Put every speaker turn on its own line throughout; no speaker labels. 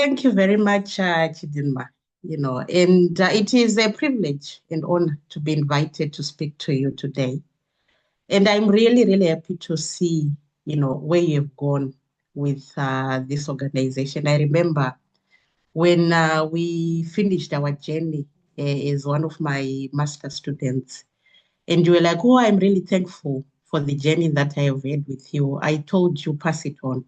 Thank you very much, Chidinma. And it is a privilege and honor to be invited to speak to you today. And I'm really, really happy to see, where you've gone with this organization. I remember when we finished our journey as one of my master students, and you were like, oh, I'm really thankful for the journey that I have had with you. I told you, pass it on.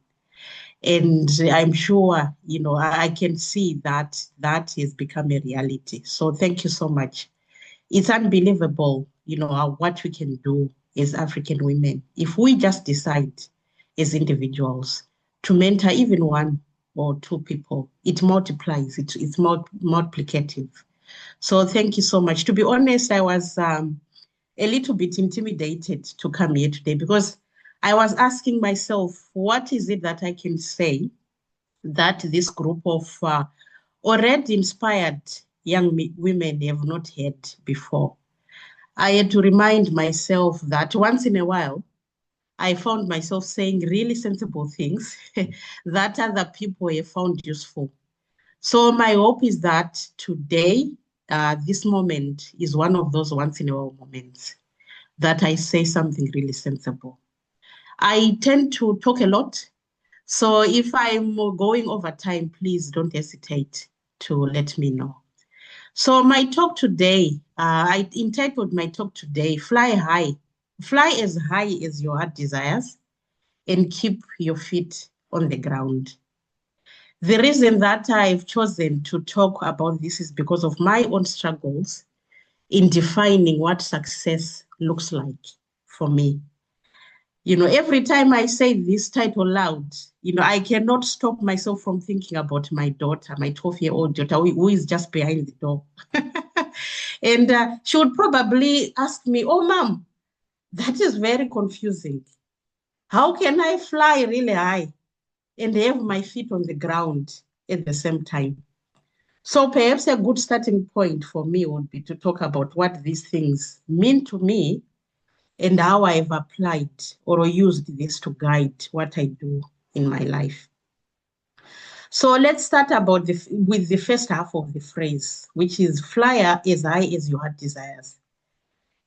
And I'm sure, I can see that that has become a reality. So thank you so much. It's unbelievable, what we can do as African women. If we just decide as individuals to mentor even one or two people, it multiplies, it's multiplicative. So thank you so much. To be honest, I was a little bit intimidated to come here today because I was asking myself, what is it that I can say that this group of already inspired young women have not had before? I had to remind myself that once in a while, I found myself saying really sensible things that other people have found useful. So my hope is that today, this moment is one of those once in a while moments that I say something really sensible. I tend to talk a lot. So if I'm going over time, please don't hesitate to let me know. So my talk today, I entitled my talk today, Fly High. Fly as high as your heart desires and keep your feet on the ground. The reason that I've chosen to talk about this is because of my own struggles in defining what success looks like for me. Every time I say this title loud, I cannot stop myself from thinking about my daughter, my 12-year-old daughter, who is just behind the door. And she would probably ask me, oh, mom, that is very confusing. How can I fly really high and have my feet on the ground at the same time? So perhaps a good starting point for me would be to talk about what these things mean to me and how I've applied or used this to guide what I do in my life. So let's start with the first half of the phrase, which is fly as high as your heart desires.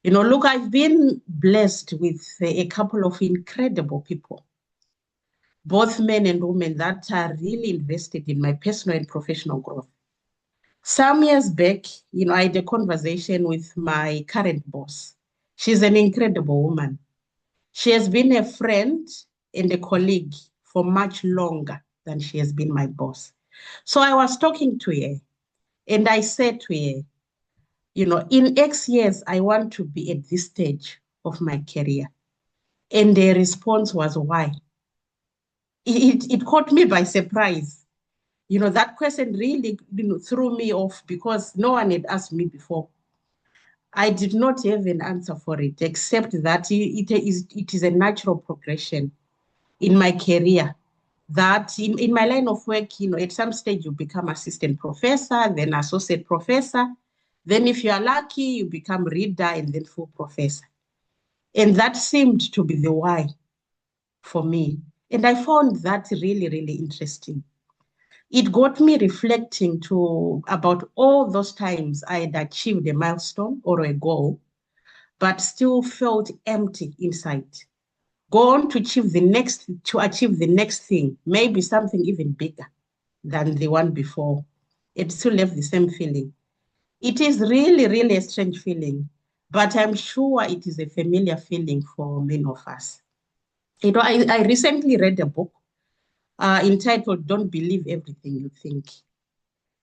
Look, I've been blessed with a couple of incredible people, both men and women that are really invested in my personal and professional growth. Some years back, I had a conversation with my current boss. She's an incredible woman. She has been a friend and a colleague for much longer than she has been my boss. So I was talking to her and I said to her, in X years, I want to be at this stage of my career. And the response was, why? It caught me by surprise. That question really threw me off because no one had asked me before. I did not have an answer for it, except that it is a natural progression in my career. That in my line of work, at some stage you become assistant professor, then associate professor. Then if you are lucky, you become reader and then full professor. And that seemed to be the why for me. And I found that really, really interesting. It got me reflecting about all those times I had achieved a milestone or a goal, but still felt empty inside. Go on to achieve the next thing, maybe something even bigger than the one before. It still have the same feeling. It is really, really a strange feeling, but I'm sure it is a familiar feeling for many of us. I recently read a book entitled Don't Believe Everything You Think.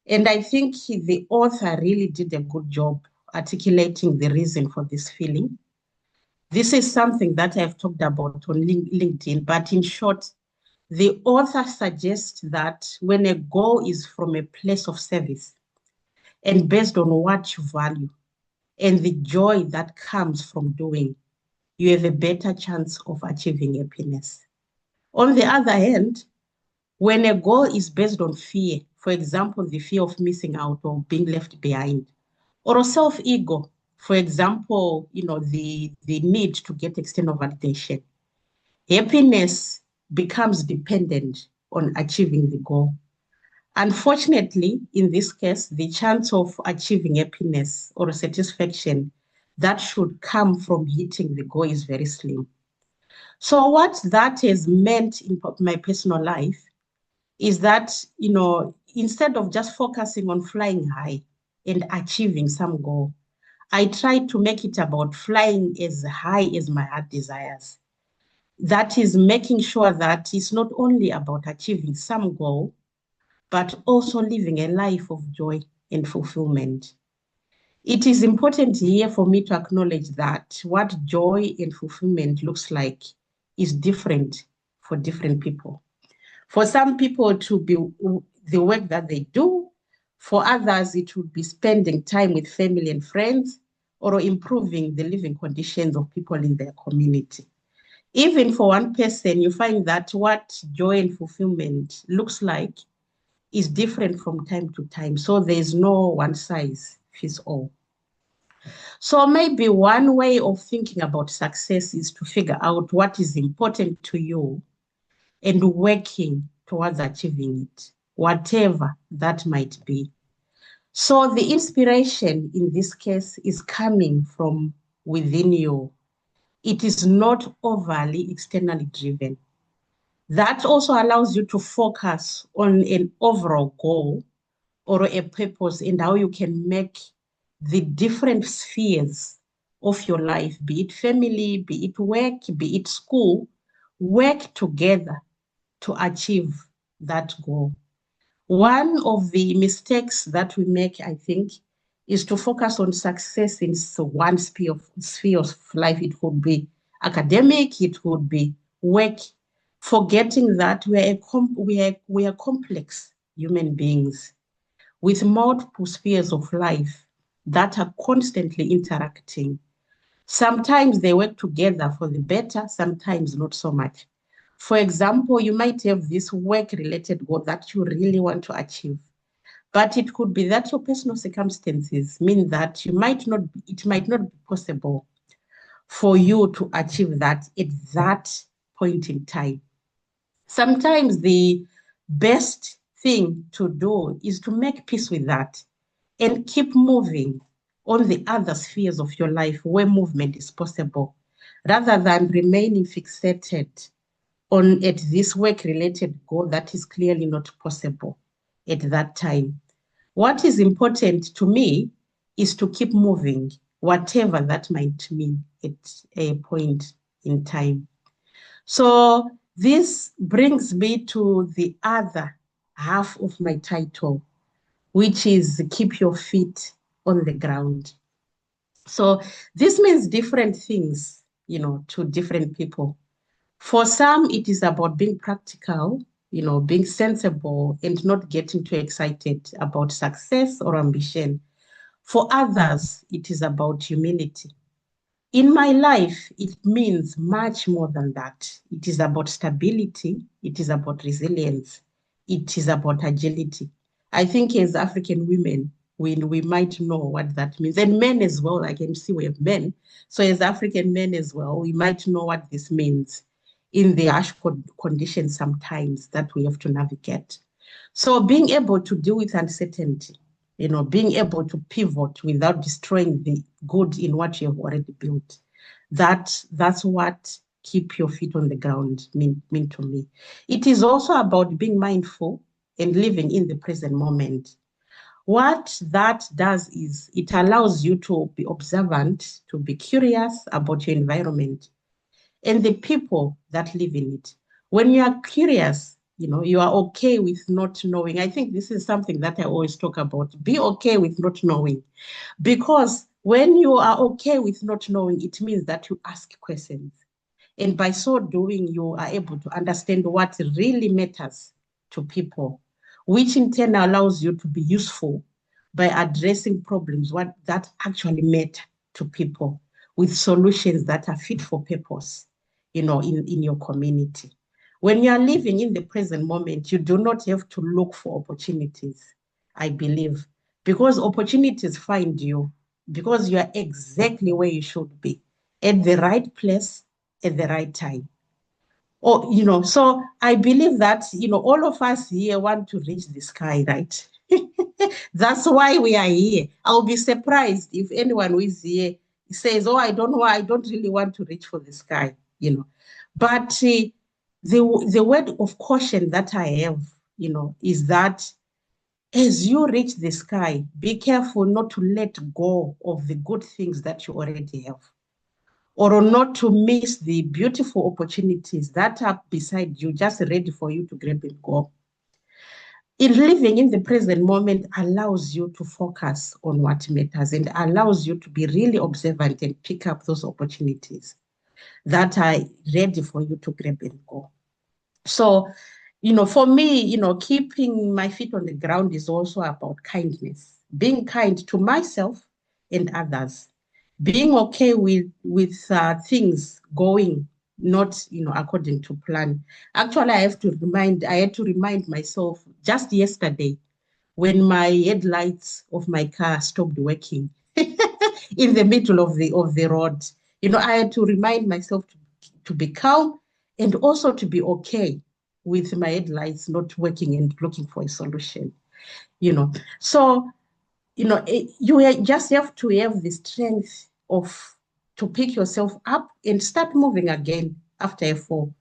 And I think the author really did a good job articulating the reason for this feeling. This is something that I've talked about on LinkedIn, but in short, the author suggests that when a goal is from a place of service and based on what you value and the joy that comes from doing, you have a better chance of achieving happiness. On the other hand, when a goal is based on fear, for example, the fear of missing out or being left behind, or a self-ego, for example, the need to get external validation, happiness becomes dependent on achieving the goal. Unfortunately, in this case, the chance of achieving happiness or satisfaction that should come from hitting the goal is very slim. So what that has meant in my personal life is that, instead of just focusing on flying high and achieving some goal, I try to make it about flying as high as my heart desires. That is making sure that it's not only about achieving some goal, but also living a life of joy and fulfillment. It is important here for me to acknowledge that what joy and fulfillment looks like is different for different people. For some people, to be the work that they do. For others, it would be spending time with family and friends or improving the living conditions of people in their community. Even for one person, you find that what joy and fulfillment looks like is different from time to time. So there's no one size fits all. So maybe one way of thinking about success is to figure out what is important to you and working towards achieving it, whatever that might be. So the inspiration in this case is coming from within you. It is not overly externally driven. That also allows you to focus on an overall goal or a purpose and how you can make the different spheres of your life, be it family, be it work, be it school, work together to achieve that goal. One of the mistakes that we make, I think, is to focus on success in one sphere of life. It could be academic, it could be work, forgetting that we are complex human beings with multiple spheres of life that are constantly interacting. Sometimes they work together for the better, sometimes not so much. For example, you might have this work-related goal that you really want to achieve, but it could be that your personal circumstances mean that it might not be possible for you to achieve that at that point in time. Sometimes the best thing to do is to make peace with that and keep moving on the other spheres of your life where movement is possible, rather than remaining fixated on at this work-related goal that is clearly not possible at that time. What is important to me is to keep moving, whatever that might mean at a point in time. So this brings me to the other half of my title, which is keep your feet on the ground. So this means different things, to different people. For some, it is about being practical, being sensible and not getting too excited about success or ambition. For others, it is about humility. In my life, it means much more than that. It is about stability. It is about resilience. It is about agility. I think as African women, we might know what that means. And men as well, I can see we have men. So as African men as well, we might know what this means in the harsh conditions sometimes that we have to navigate. So being able to deal with uncertainty, being able to pivot without destroying the good in what you have already built. That's what keep your feet on the ground mean to me. It is also about being mindful and living in the present moment. What that does is it allows you to be observant, to be curious about your environment and the people that live in it. When you are curious, you are okay with not knowing. I think this is something that I always talk about. Be okay with not knowing. Because when you are okay with not knowing, it means that you ask questions. And by so doing, you are able to understand what really matters to people, which in turn allows you to be useful by addressing problems that actually matter to people with solutions that are fit for purpose, in your community. When you are living in the present moment, you do not have to look for opportunities, I believe, because opportunities find you because you are exactly where you should be, at the right place, at the right time. Or, so I believe that, all of us here want to reach the sky, right? That's why we are here. I'll be surprised if anyone who is here says, oh, I don't know, I don't really want to reach for the sky. But the word of caution that I have, is that as you reach the sky, be careful not to let go of the good things that you already have, or not to miss the beautiful opportunities that are beside you, just ready for you to grab and go. Living in the present moment allows you to focus on what matters and allows you to be really observant and pick up those opportunities that are ready for you to grab and go. So, for me, keeping my feet on the ground is also about kindness, being kind to myself and others, being okay with things going not, according to plan. Actually, I had to remind myself just yesterday when my headlights of my car stopped working in the middle of the road. I had to remind myself to be calm and also to be okay with my headlights not working and looking for a solution. So you just have to have the strength of to pick yourself up and start moving again after a fall,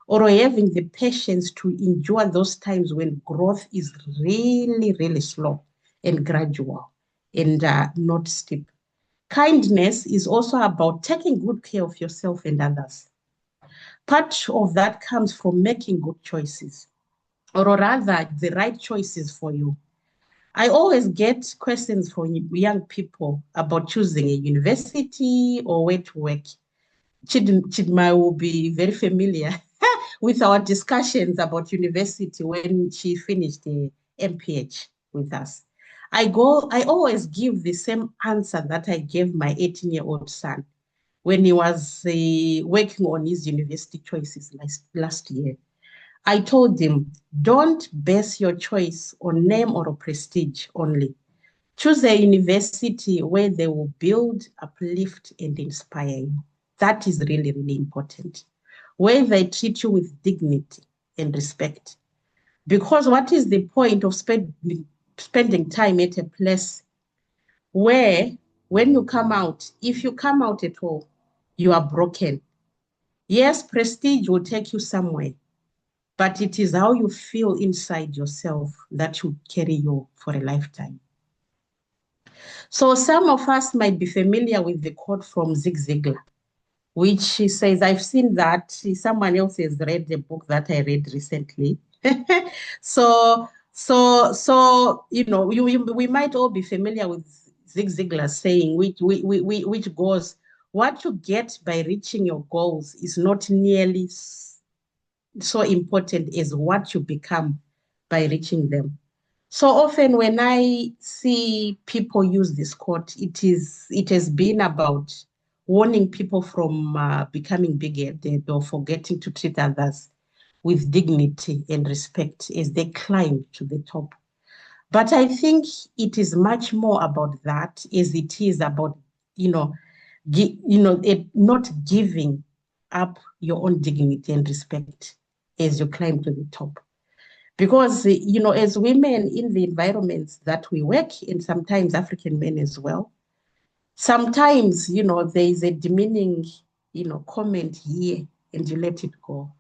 or having the patience to endure those times when growth is really, really slow and gradual and not steep. Kindness is also about taking good care of yourself and others. Part of that comes from making good choices, or rather, the right choices for you. I always get questions from young people about choosing a university or where to work. Chidma will be very familiar with our discussions about university when she finished the MPH with us. I always give the same answer that I gave my 18-year-old son when he was working on his university choices last year. I told him, don't base your choice on name or prestige only. Choose a university where they will build, uplift, and inspire you. That is really, really important. Where they treat you with dignity and respect. Because what is the point of spending time at a place where, when you come out, if you come out at all, you are broken? Yes, prestige will take you somewhere, but it is how you feel inside yourself that will carry you for a lifetime. So some of us might be familiar with the quote from Zig Ziglar, which he says, I've seen that. Someone else has read the book that I read recently. So we might all be familiar with Zig Ziglar saying, which goes, what you get by reaching your goals is not nearly so important as what you become by reaching them. So often when I see people use this quote, it has been about warning people from becoming big-headed or forgetting to treat others with dignity and respect as they climb to the top. But I think it is much more about that as it is about, not giving up your own dignity and respect as you climb to the top. Because, as women in the environments that we work in, sometimes African men as well, sometimes, there is a demeaning, comment here and you let it go.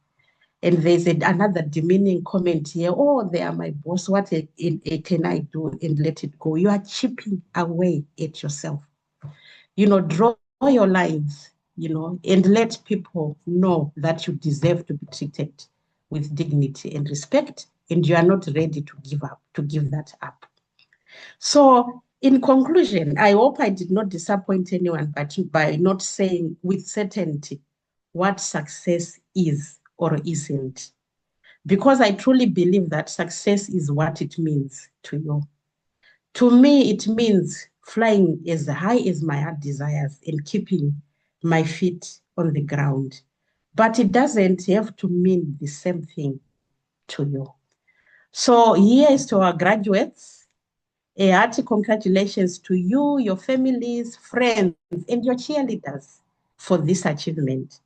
And there's another demeaning comment here, oh, they are my boss, what can I do, and let it go. You are chipping away at yourself. Draw your lines, and let people know that you deserve to be treated with dignity and respect, and you are not ready to give that up. So in conclusion, I hope I did not disappoint anyone by not saying with certainty what success is or isn't. Because I truly believe that success is what it means to you. To me, it means flying as high as my heart desires and keeping my feet on the ground. But it doesn't have to mean the same thing to you. So here is to our graduates. A hearty congratulations to you, your families, friends, and your cheerleaders for this achievement.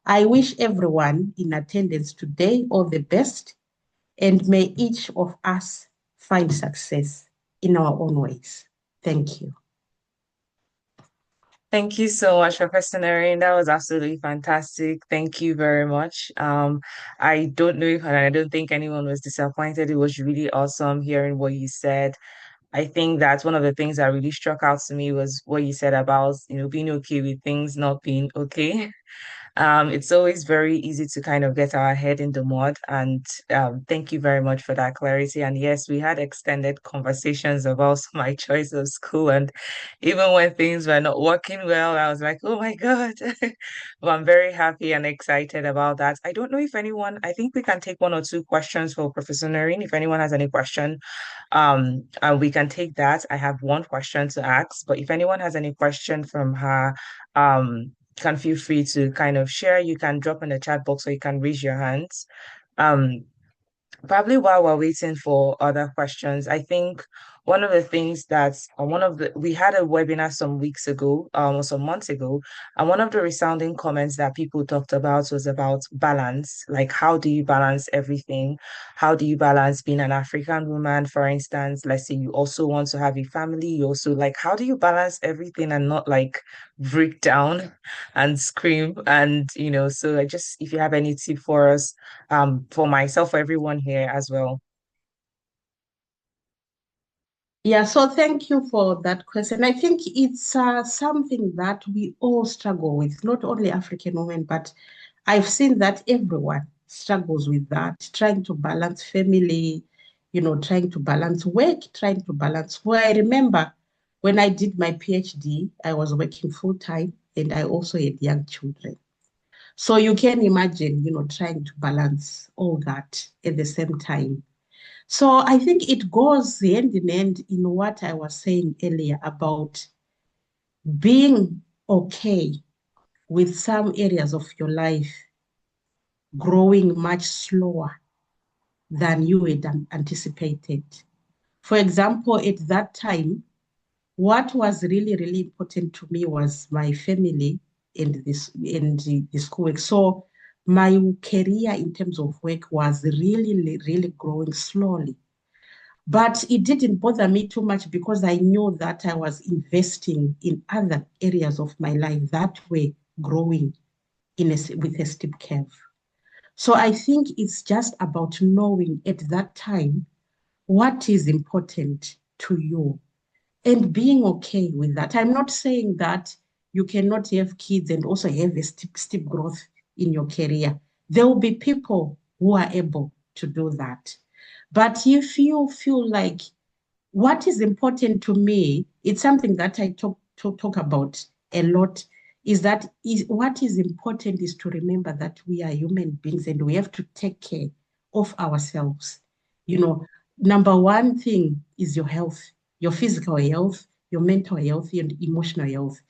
I wish everyone in attendance today all the best, and may each of us find success in our own ways. Thank you.
Thank you so much, Professor Noreen. That was absolutely fantastic. Thank you very much. I don't know if, and I don't think anyone was disappointed. It was really awesome hearing what you said. I think that's one of the things that really struck out to me was what you said about, being okay with things not being okay. It's always very easy to kind of get our head in the mud. And thank you very much for that clarity. And yes, we had extended conversations about my choice of school. And even when things were not working well, I was like, oh my God. But I'm very happy and excited about that. I don't know if anyone, I think we can take one or two questions for Professor Noreen. If anyone has any question, and we can take that. I have one question to ask, but if anyone has any question from her, can feel free to kind of share. You can drop in the chat box or you can raise your hands. Um, Probably while we're waiting for other questions, I think one of the things that's one of the we had a webinar some weeks ago, or some months ago, and one of the resounding comments that people talked about was about balance. Like, how do you balance everything? How do you balance being an African woman, for instance? Let's say you also want to have a family, you also like, how do you balance everything and not like break down and scream? And so I just if you have any tip for us for myself, for everyone here as well.
Yeah, so thank you for that question. I think it's something that we all struggle with, not only African women, but I've seen that everyone struggles with that, trying to balance family, trying to balance work, trying to balance. Where I remember when I did my PhD, I was working full time and I also had young children. So you can imagine, trying to balance all that at the same time. So I think it goes hand in hand in what I was saying earlier about being okay with some areas of your life growing much slower than you had anticipated. For example, at that time, what was really, really important to me was my family and the schoolwork. So my career in terms of work was really, really growing slowly. But it didn't bother me too much because I knew that I was investing in other areas of my life that were growing with a steep curve. So I think it's just about knowing at that time what is important to you and being okay with that. I'm not saying that you cannot have kids and also have a steep growth in your career. There will be people who are able to do that. But if you feel like what is important to me, it's something that I talk about a lot, is that what is important is to remember that we are human beings and we have to take care of ourselves. You know, number one thing is your health, your physical health, your mental health, and emotional health.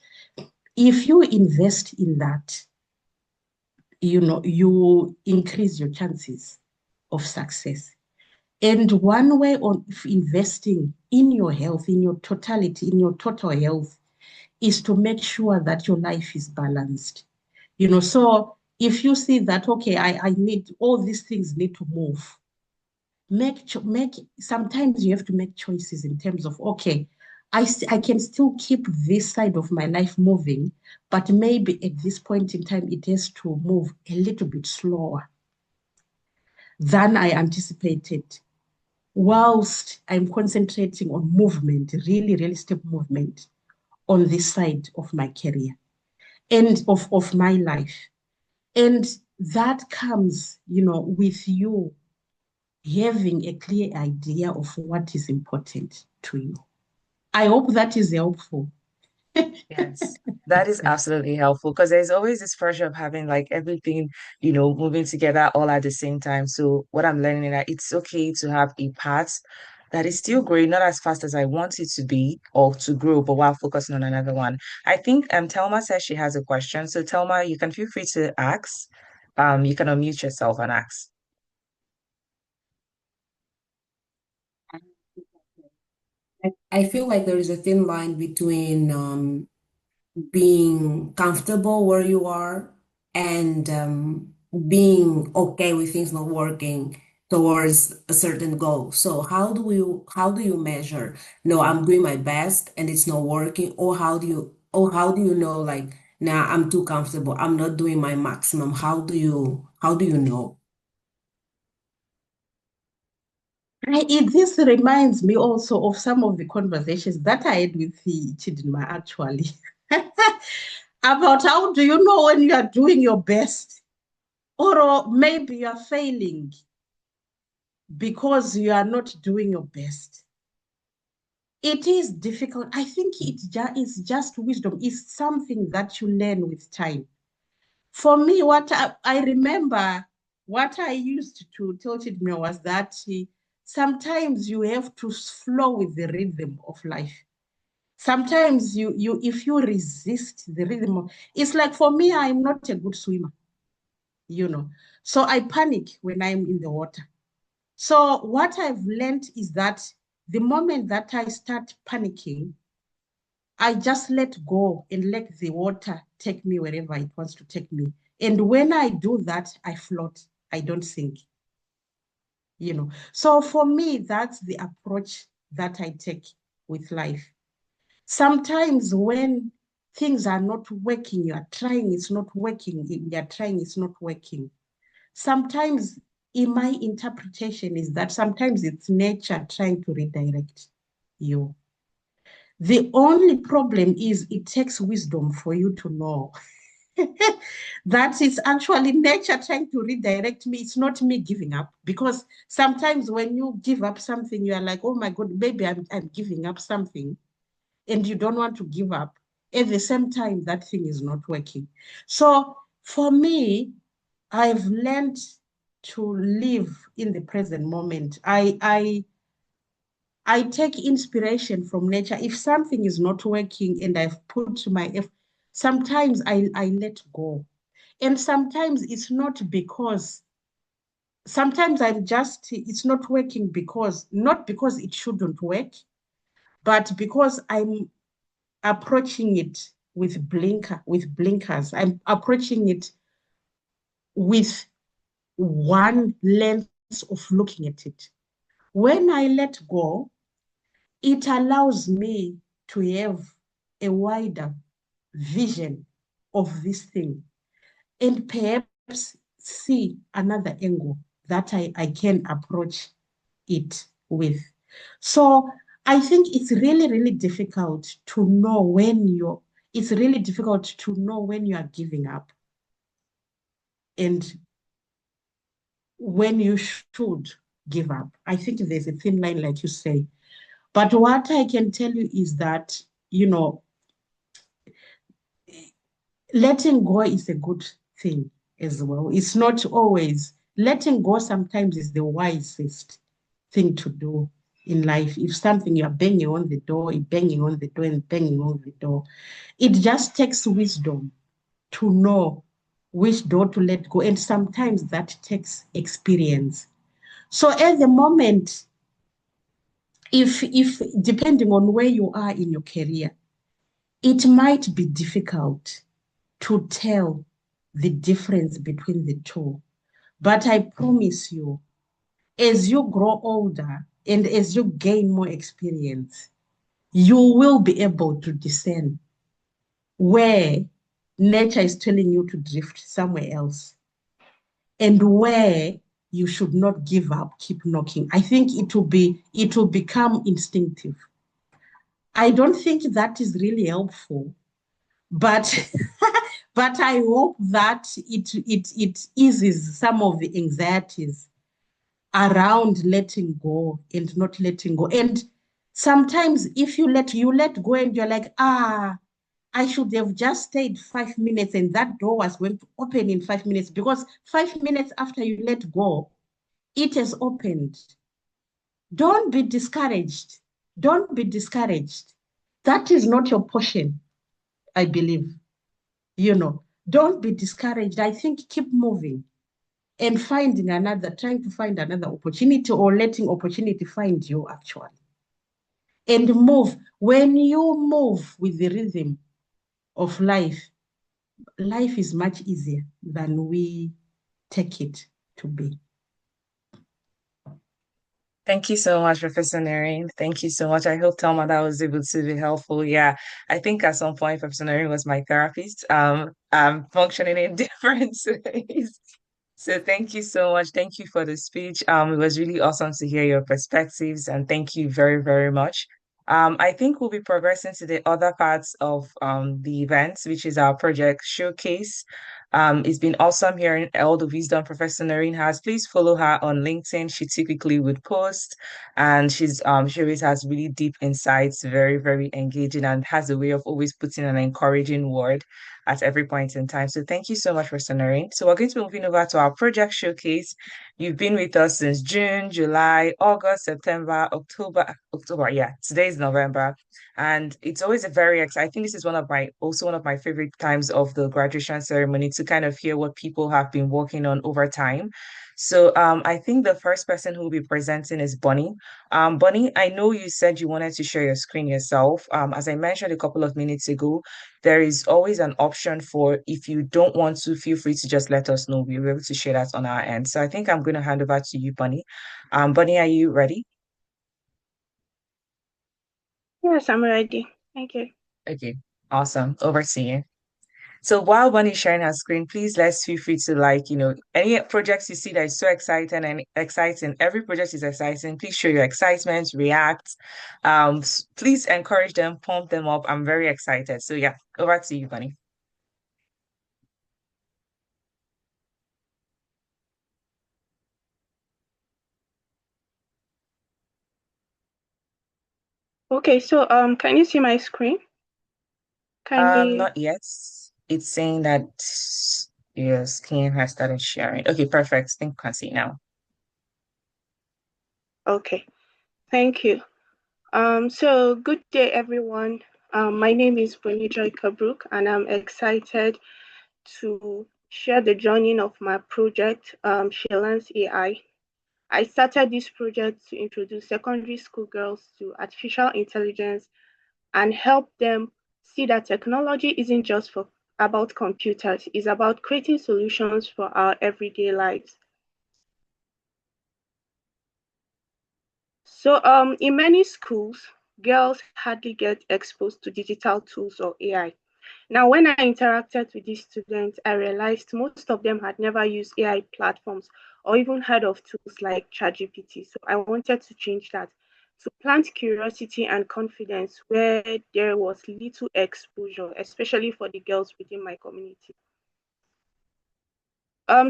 If you invest in that, you increase your chances of success. And one way of investing in your health, in your totality, in your total health, is to make sure that your life is balanced. So if you see that, okay, I need all these things need to move, make sometimes you have to make choices in terms of, okay, I can still keep this side of my life moving, but maybe at this point in time, it has to move a little bit slower than I anticipated whilst I'm concentrating on movement, really, really step movement on this side of my career and of my life. And that comes, with you having a clear idea of what is important to you. I hope that is helpful.
Yes, that is absolutely helpful because there's always this pressure of having like everything, moving together all at the same time. So what I'm learning is that it's okay to have a path that is still growing, not as fast as I want it to be or to grow, but while focusing on another one. I think Telma says she has a question. So Telma, you can feel free to ask. You can unmute yourself and ask.
I feel like there is a thin line between being comfortable where you are and being okay with things not working towards a certain goal. So how do you measure, no, I'm doing my best and it's not working, or how do you know, like, nah, I'm too comfortable, I'm not doing my maximum? How do you know?
This reminds me also of some of the conversations that I had with the Chidinma, actually, about how do you know when you are doing your best, or maybe you are failing because you are not doing your best. It is difficult. I think it's just wisdom. It's something that you learn with time. For me, what I remember, what I used to tell Chidinma was that sometimes you have to flow with the rhythm of life. Sometimes you if you resist the rhythm of, it's like, for me, I'm not a good swimmer, you know. So I panic when I'm in the water. So what I've learned is that the moment that I start panicking, I just let go and let the water take me wherever it wants to take me. And when I do that, I float. I don't sink, you know. So for me, that's the approach that I take with life. Sometimes when things are not working, you are trying, it's not working, you are trying, it's not working. Sometimes, in my interpretation, is that sometimes it's nature trying to redirect you. The only problem is it takes wisdom for you to know that it's actually nature trying to redirect me. It's not me giving up. Because sometimes when you give up something, you are like, oh my God, maybe I'm giving up something, and you don't want to give up. At the same time, that thing is not working. So for me, I've learned to live in the present moment. I take inspiration from nature. If something is not working and I've put my effort, sometimes I let go. And sometimes it's not because, sometimes it's not working because, not because it shouldn't work, but because I'm approaching it with blinkers. I'm approaching it with one lens of looking at it. When I let go, it allows me to have a wider vision of this thing, and perhaps see another angle that I can approach it with. So I think it's really difficult to know when you are giving up and when you should give up. I think there's a thin line, like you say. But what I can tell you is that, you know, letting go is a good thing as well. It's not always, letting go sometimes is the wisest thing to do in life. If something you are banging on the door, you're banging on the door and banging on the door, it just takes wisdom to know which door to let go. And sometimes that takes experience. So at the moment, if depending on where you are in your career, it might be difficult to tell the difference between the two. But I promise you, as you grow older and as you gain more experience, you will be able to discern where nature is telling you to drift somewhere else and where you should not give up, keep knocking. I think it will become instinctive. I don't think that is really helpful, but but I hope that it eases some of the anxieties around letting go and not letting go. And sometimes if you let go and you're like, I should have just stayed 5 minutes and that door was going to open in 5 minutes, because 5 minutes after you let go, it has opened. Don't be discouraged. Don't be discouraged. That is not your portion, I believe. Don't be discouraged. I think keep moving and trying to find another opportunity, or letting opportunity find you, actually. And move. When you move with the rhythm of life, life is much easier than we take it to be.
Thank you so much, Professor Noreen. Thank you so much. I hope Thelma that was able to be helpful. Yeah, I think at some point Professor Noreen was my therapist. I'm functioning in different ways. So thank you so much. Thank you for the speech. It was really awesome to hear your perspectives, and thank you very, very much. I think we'll be progressing to the other parts of the events, which is our project showcase. It's been awesome hearing all the wisdom Professor Noreen has. Please follow her on LinkedIn. She typically would post, and she always has really deep insights, very, very engaging, and has a way of always putting an encouraging word at every point in time. So thank you so much, Professor Noreen. So we're going to be moving over to our project showcase. You've been with us since June, July, August, September, October. Yeah, today is November. And it's always a very exciting. I think this is one of my favorite times of the graduation ceremony to kind of hear what people have been working on over time. So I think the first person who will be presenting is Bonnie. Bonnie, I know you said you wanted to share your screen yourself. As I mentioned a couple of minutes ago, there is always an option for if you don't want to, feel free to just let us know. We'll be able to share that on our end. So I think I'm going to hand over to you, Bonnie. Bonnie, are you ready?
Yes, I'm ready. Thank you.
Okay, awesome. Over to you. So while Bonnie is sharing her screen, please let's feel free to any projects you see that is so exciting and exciting. Every project is exciting. Please show your excitement, react. Please encourage them, pump them up. I'm very excited. So yeah, over to you, Bonnie.
Okay, so can you see my screen? Kindly.
Not yet. It's saying that your screen has started sharing. Okay, perfect. I think I can see now.
Okay, thank you. So good day, everyone. My name is Bonnie-Joy Kabruk, and I'm excited to share the journey of my project, She Learns AI. I started this project to introduce secondary school girls to artificial intelligence and help them see that technology isn't just about computers, it's about creating solutions for our everyday lives. So in many schools, girls hardly get exposed to digital tools or AI. Now, when I interacted with these students, I realized most of them had never used AI platforms or even heard of tools like ChatGPT. So I wanted to change that, to plant curiosity and confidence where there was little exposure, especially for the girls within my community.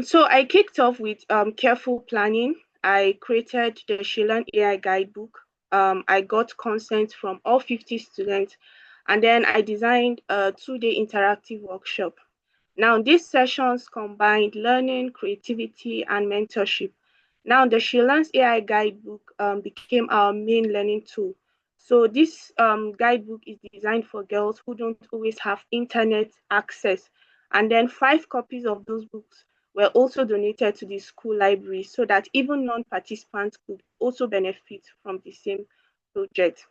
So I kicked off with careful planning. I created the She Learn AI guidebook. I got consent from all 50 students, and then I designed a 2-day interactive workshop. Now, these sessions combined learning, creativity, and mentorship. Now, the She Learns AI guidebook became our main learning tool. So this guidebook is designed for girls who don't always have internet access. And then 5 copies of those books were also donated to the school library so that even non-participants could also benefit from the same project.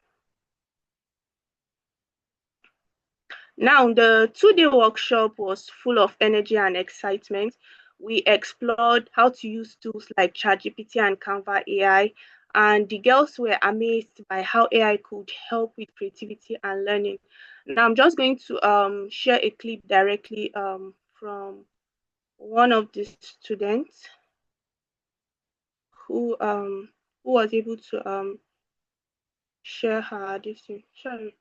Now, the 2-day workshop was full of energy and excitement. We explored how to use tools like ChatGPT and Canva AI, and the girls were amazed by how AI could help with creativity and learning. Now, I'm just going to share a clip directly from one of the students who was able to share her this thing. Sorry.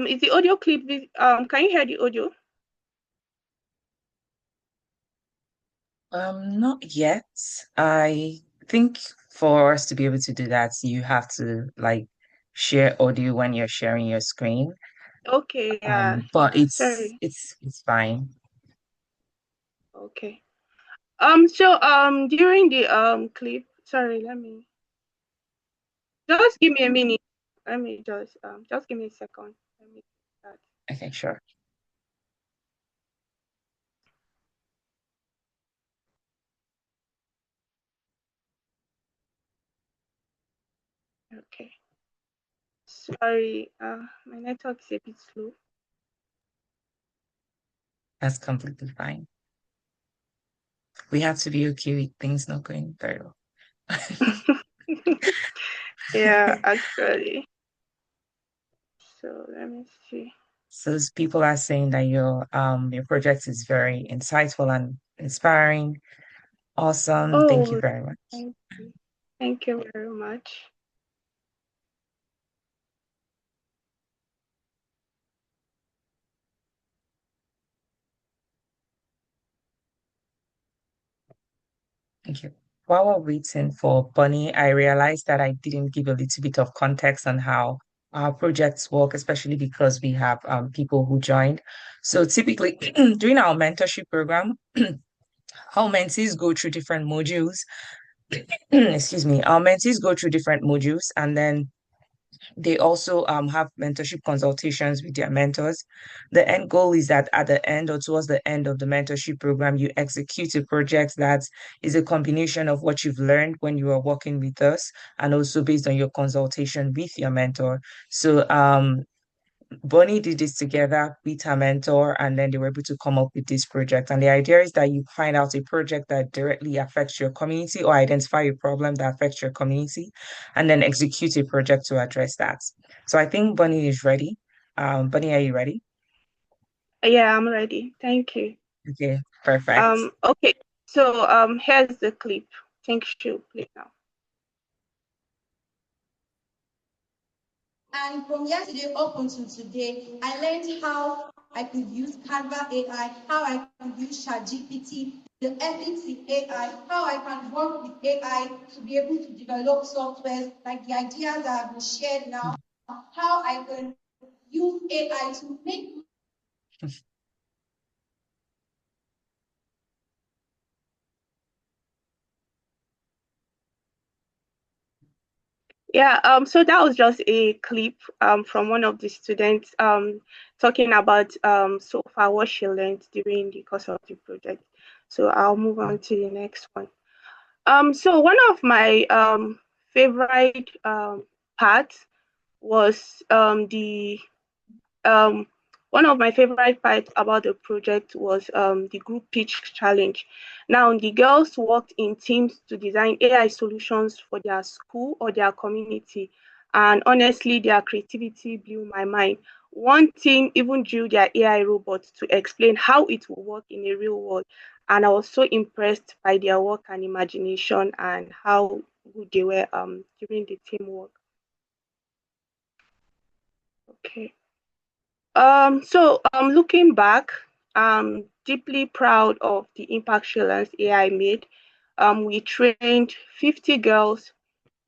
Is the audio clip can you hear the audio?
Not yet. I think for us to be able to do that, you have to share audio when you're sharing your screen.
Okay, yeah.
But
Sorry.
it's fine.
Okay. So during the clip, sorry, let me just give me a minute. Let me just give me a second. Let me start.
Okay, sure.
Sorry, my network is a bit slow.
That's completely fine. We have to be okay with things not going very well.
Yeah, actually. So let me see.
So people are saying that your project is very insightful and inspiring. Awesome. Thank you
Oh,
very much.
thank you. Thank you very much.
Thank you. While we're waiting for Bunny, I realized that I didn't give a little bit of context on how our projects work, especially because we have people who joined. So typically during our mentorship program, our mentees go through different modules. Excuse me, our mentees go through different modules, and then they also have mentorship consultations with their mentors. The end goal is that at the end or towards the end of the mentorship program, you execute a project that is a combination of what you've learned when you are working with us and also based on your consultation with your mentor. So Bonnie did this together with her mentor, and then they were able to come up with this project. And the idea is that you find out a project that directly affects your community or identify a problem that affects your community, and then execute a project to address that. So I think Bonnie is ready. Bonnie, are you ready?
Yeah, I'm ready. Thank you.
Okay, perfect.
Okay. So here's the clip. Think she'll play now.
And from yesterday up until today, I learned how I could use Canva AI, how I could use ChatGPT, the ethics in AI, how I can work with AI to be able to develop software, like the ideas that have been shared now, how I can use AI to make.
Yeah, so that was just a clip from one of the students talking about so far what she learned during the course of the project. So I'll move on to the next one. So one of my favorite parts was the um, one of my favorite parts about the project was the group pitch challenge. Now, the girls worked in teams to design AI solutions for their school or their community. And honestly, their creativity blew my mind. One team even drew their AI robot to explain how it will work in a real world. And I was so impressed by their work and imagination and how good they were during the teamwork. Okay. Looking back, I'm deeply proud of the impact Shillings AI made. We trained 50 girls,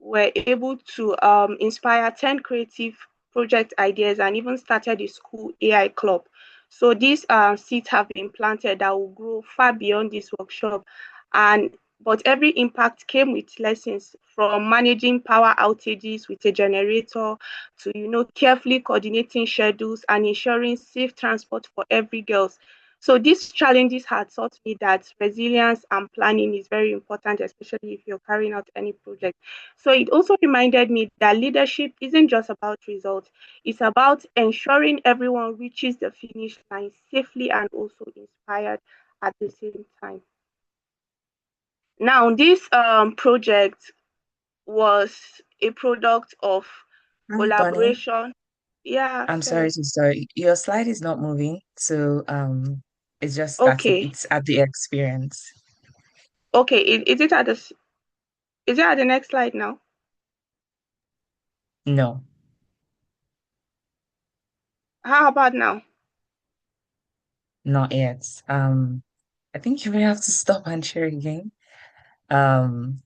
were able to inspire 10 creative project ideas, and even started a school AI club. So these seeds have been planted that will grow far beyond this workshop. And but every impact came with lessons from managing power outages with a generator to carefully coordinating schedules and ensuring safe transport for every girl. So these challenges had taught me that resilience and planning is very important, especially if you're carrying out any project. So it also reminded me that leadership isn't just about results, it's about ensuring everyone reaches the finish line safely and also inspired at the same time. Now, this project was a product of
Hi, Bonnie.
collaboration. Yeah,
I'm sorry
sorry.
to sorry. Your slide is not moving, so it's just static.
Okay.
It's at the experience.
Okay. Is it at is it at the next slide now?
No,
How about now?
not yet. I think you may have to stop and share again. Um,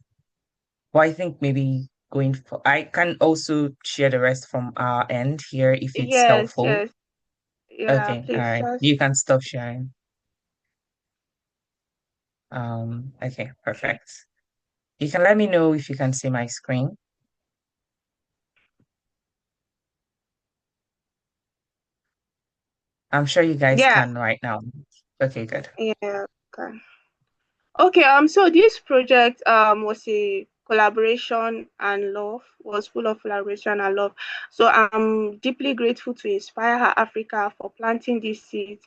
well, I think maybe going for I can also share the rest from our end here if it's
Yes,
helpful.
yes. Yeah,
Okay, all
please
right.
just
You can stop sharing. Okay,
okay.
perfect. You can let me know if you can see my screen. I'm sure you guys
Yeah,
can right now. Okay, good.
yeah. Okay. Okay, so this project was a collaboration and love, was full of collaboration and love. So I'm deeply grateful to Inspire Her Afrika for planting these seeds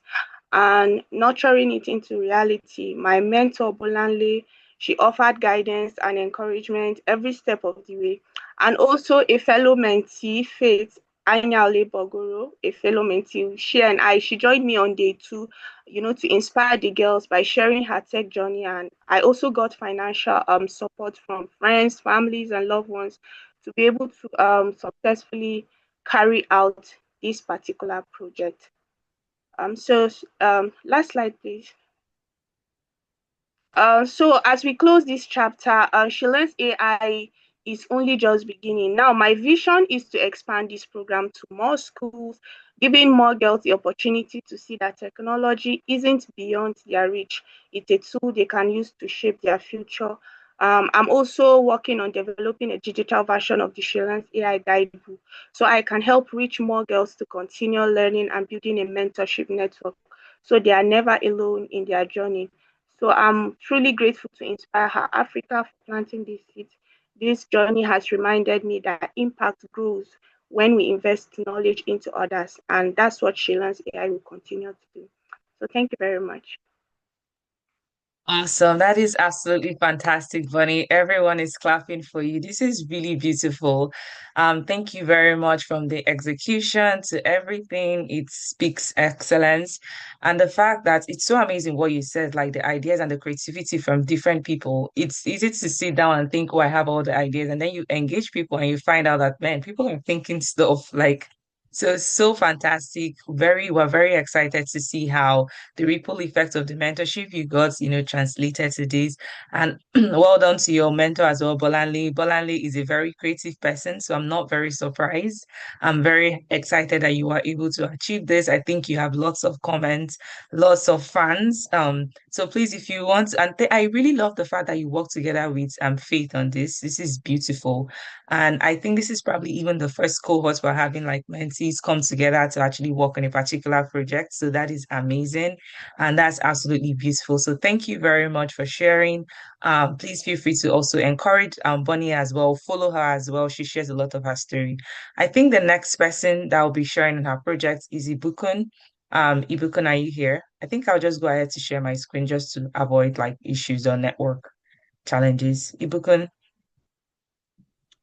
and nurturing it into reality. My mentor, Bolanle, she offered guidance and encouragement every step of the way. And also a fellow mentee, Faith Anyale Bogoro, a fellow mentee, she joined me on day 2, to inspire the girls by sharing her tech journey. And I also got financial support from friends, families, and loved ones to be able to successfully carry out this particular project. Last slide, please. So as we close this chapter, She Learns AI is only just beginning. Now, my vision is to expand this program to more schools, giving more girls the opportunity to see that technology isn't beyond their reach. It's a tool they can use to shape their future. I'm also working on developing a digital version of the She Learns AI guidebook so I can help reach more girls to continue learning and building a mentorship network so they are never alone in their journey. So I'm truly grateful to Inspire Her Afrika for planting these seeds. This journey has reminded me that impact grows when we invest knowledge into others, and that's what She Learns AI will continue to do. So thank you very much.
Awesome. That is absolutely fantastic, Bunny. Everyone is clapping for you. This is really beautiful. Thank you very much from the execution to everything. It speaks excellence. And the fact that it's so amazing what you said, like the ideas and the creativity from different people. It's easy to sit down and think, oh, I have all the ideas. And then you engage people and you find out that, man, people are thinking stuff like, so it's so fantastic. We're very excited to see how the ripple effect of the mentorship you got, translated to this. And well done to your mentor as well, Bolanle. Bolanle is a very creative person, so I'm not very surprised. I'm very excited that you are able to achieve this. I think you have lots of comments, lots of fans. So please, if you want, and I really love the fact that you work together with Faith on this. This is beautiful. And I think this is probably even the first cohort we're having like mentees come together to actually work on a particular project. So that is amazing. And that's absolutely beautiful. So thank you very much for sharing. Please feel free to also encourage Bonnie as well. Follow her as well. She shares a lot of her story. I think the next person that will be sharing her project is Ibukun. Ibukun, are you here? I think I'll just go ahead to share my screen just to avoid like issues or network challenges. Ibukun.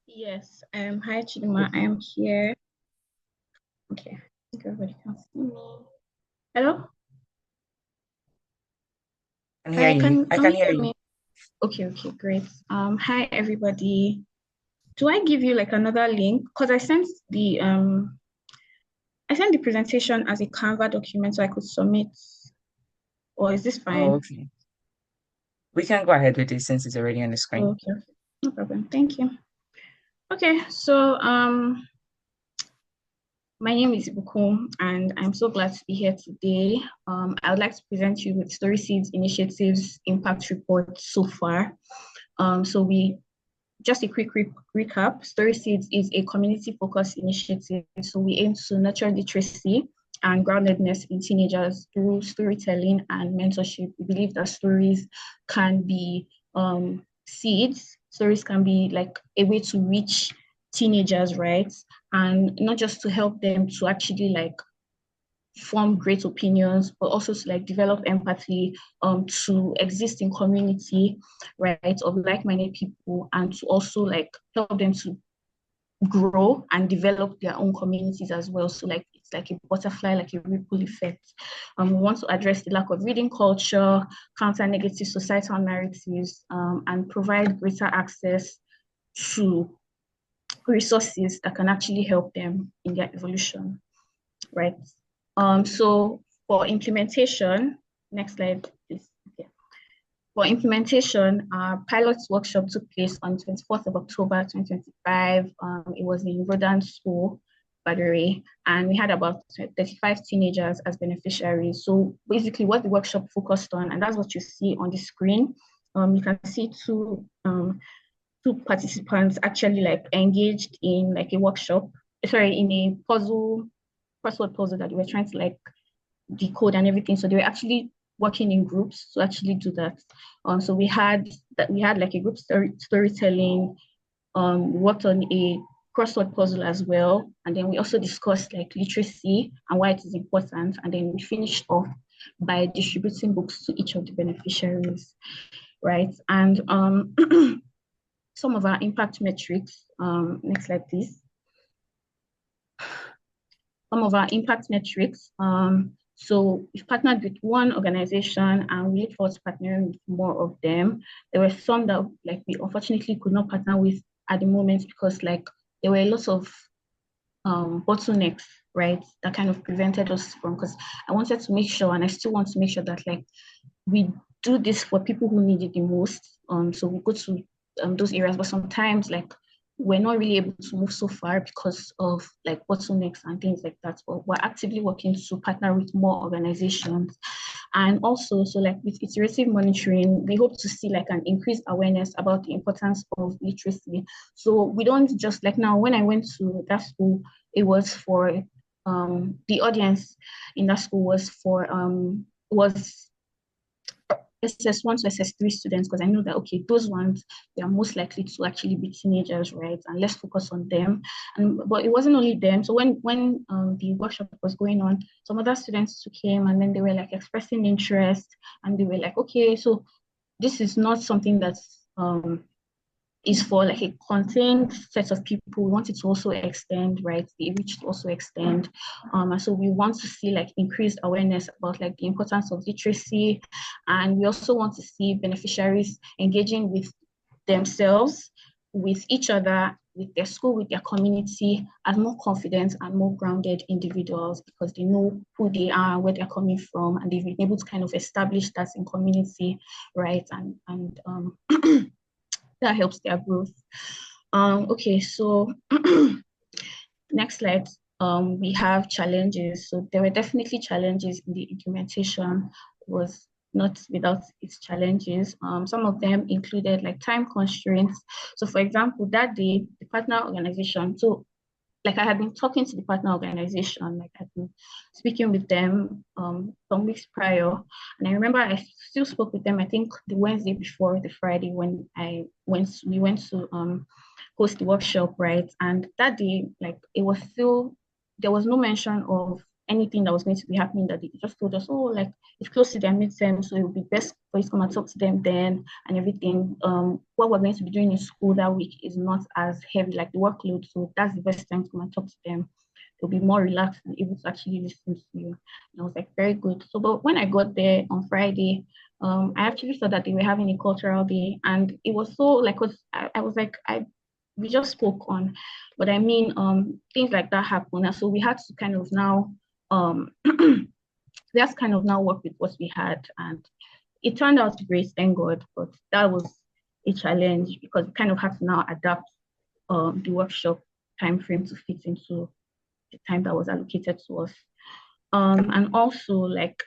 Yes. Hi Chidima, I am here. Okay, I think everybody can see me. Hello?
I can hear you. I can hear you.
Okay, great. Hi everybody. Do I give you like another link? Because I sent the presentation as a Canva document so I could submit. Or is this fine?
Oh, okay. We can go ahead with this since it's already on the screen.
Okay, no problem. Thank you. Okay, so my name is Ibukum, and I'm so glad to be here today. I would like to present you with Story Seeds Initiative's impact report so far. Just a quick recap. Story Seeds is a community-focused initiative. So we aim to nurture literacy and groundedness in teenagers through storytelling and mentorship. We believe that stories can be seeds. Stories can be like a way to reach teenagers, right? And not just to help them to actually like form great opinions, but also to like develop empathy, to exist in community, right, of like-minded people, and to also like help them to grow and develop their own communities as well. So like it's like a butterfly, like a ripple effect. We want to address the lack of reading culture, counter negative societal narratives, and provide greater access to resources that can actually help them in their evolution, right? So for implementation, next slide, please. Okay. For implementation, our pilot workshop took place on 24th of October, 2025. It was in Rodan School, by the way, and we had about 35 teenagers as beneficiaries. So basically what the workshop focused on, and that's what you see on the screen, you can see two participants actually like engaged in like a workshop, in a crossword puzzle that they were trying to like decode and everything. So they were actually working in groups to actually do that. So we had like a group storytelling, worked on a crossword puzzle as well. And then we also discussed like literacy and why it is important. And then we finished off by distributing books to each of the beneficiaries, right? And some of our impact metrics, next slide, please. Some of our impact metrics. So we've partnered with one organization and we look forward to partnering with more of them. There were some that like we unfortunately could not partner with at the moment because like there were lots of bottlenecks, right, that kind of prevented us from, because I wanted to make sure, and I still want to make sure that like we do this for people who need it the most. So we go to those areas, but sometimes like we're not really able to move so far because of like bottlenecks and things like that. But we're actively working to partner with more organizations. And also, so like with iterative monitoring, we hope to see like an increased awareness about the importance of literacy. So we don't just like now, when I went to that school, it was for the audience in that school was for was SS1 to SS3 students, because I know that, okay, those ones, they are most likely to actually be teenagers, right? And let's focus on them. But it wasn't only them. So when the workshop was going on, some other students came and then they were like expressing interest and they were like, okay, so this is not something that's is for like a contained set of people. We want it to also extend, right? The reach to also extend. And so we want to see like increased awareness about like the importance of literacy. And we also want to see beneficiaries engaging with themselves, with each other, with their school, with their community, as more confident and more grounded individuals, because they know who they are, where they're coming from, and they've been able to kind of establish that in community, right? And that helps their growth. Okay, so next slide. We have challenges. So there were definitely challenges in the implementation. It was not without its challenges. Some of them included like time constraints. So for example, that day, the partner organization, so like I had been talking to the partner organization, like I'd been speaking with them some weeks prior. And I remember I still spoke with them, I think the Wednesday before the Friday when we went to host the workshop, right? And that day, like it was still, there was no mention of anything that was going to be happening that day. They just told us, oh, like it's close to their midterm, so it would be best for you to come and talk to them then and everything. What we're going to be doing in school that week is not as heavy, like the workload, so that's the best time to come and talk to them. They'll be more relaxed and able to actually listen to you. And I was like, very good. So, but when I got there on Friday, I actually saw that they were having a cultural day, and it was so like, I was like, we just spoke on, but I mean, things like that happen, and so we had to kind of now we had to kind of now work with what we had, and it turned out great, thank God. But that was a challenge because we kind of had to now adapt the workshop time frame to fit into the time that was allocated to us. And also, like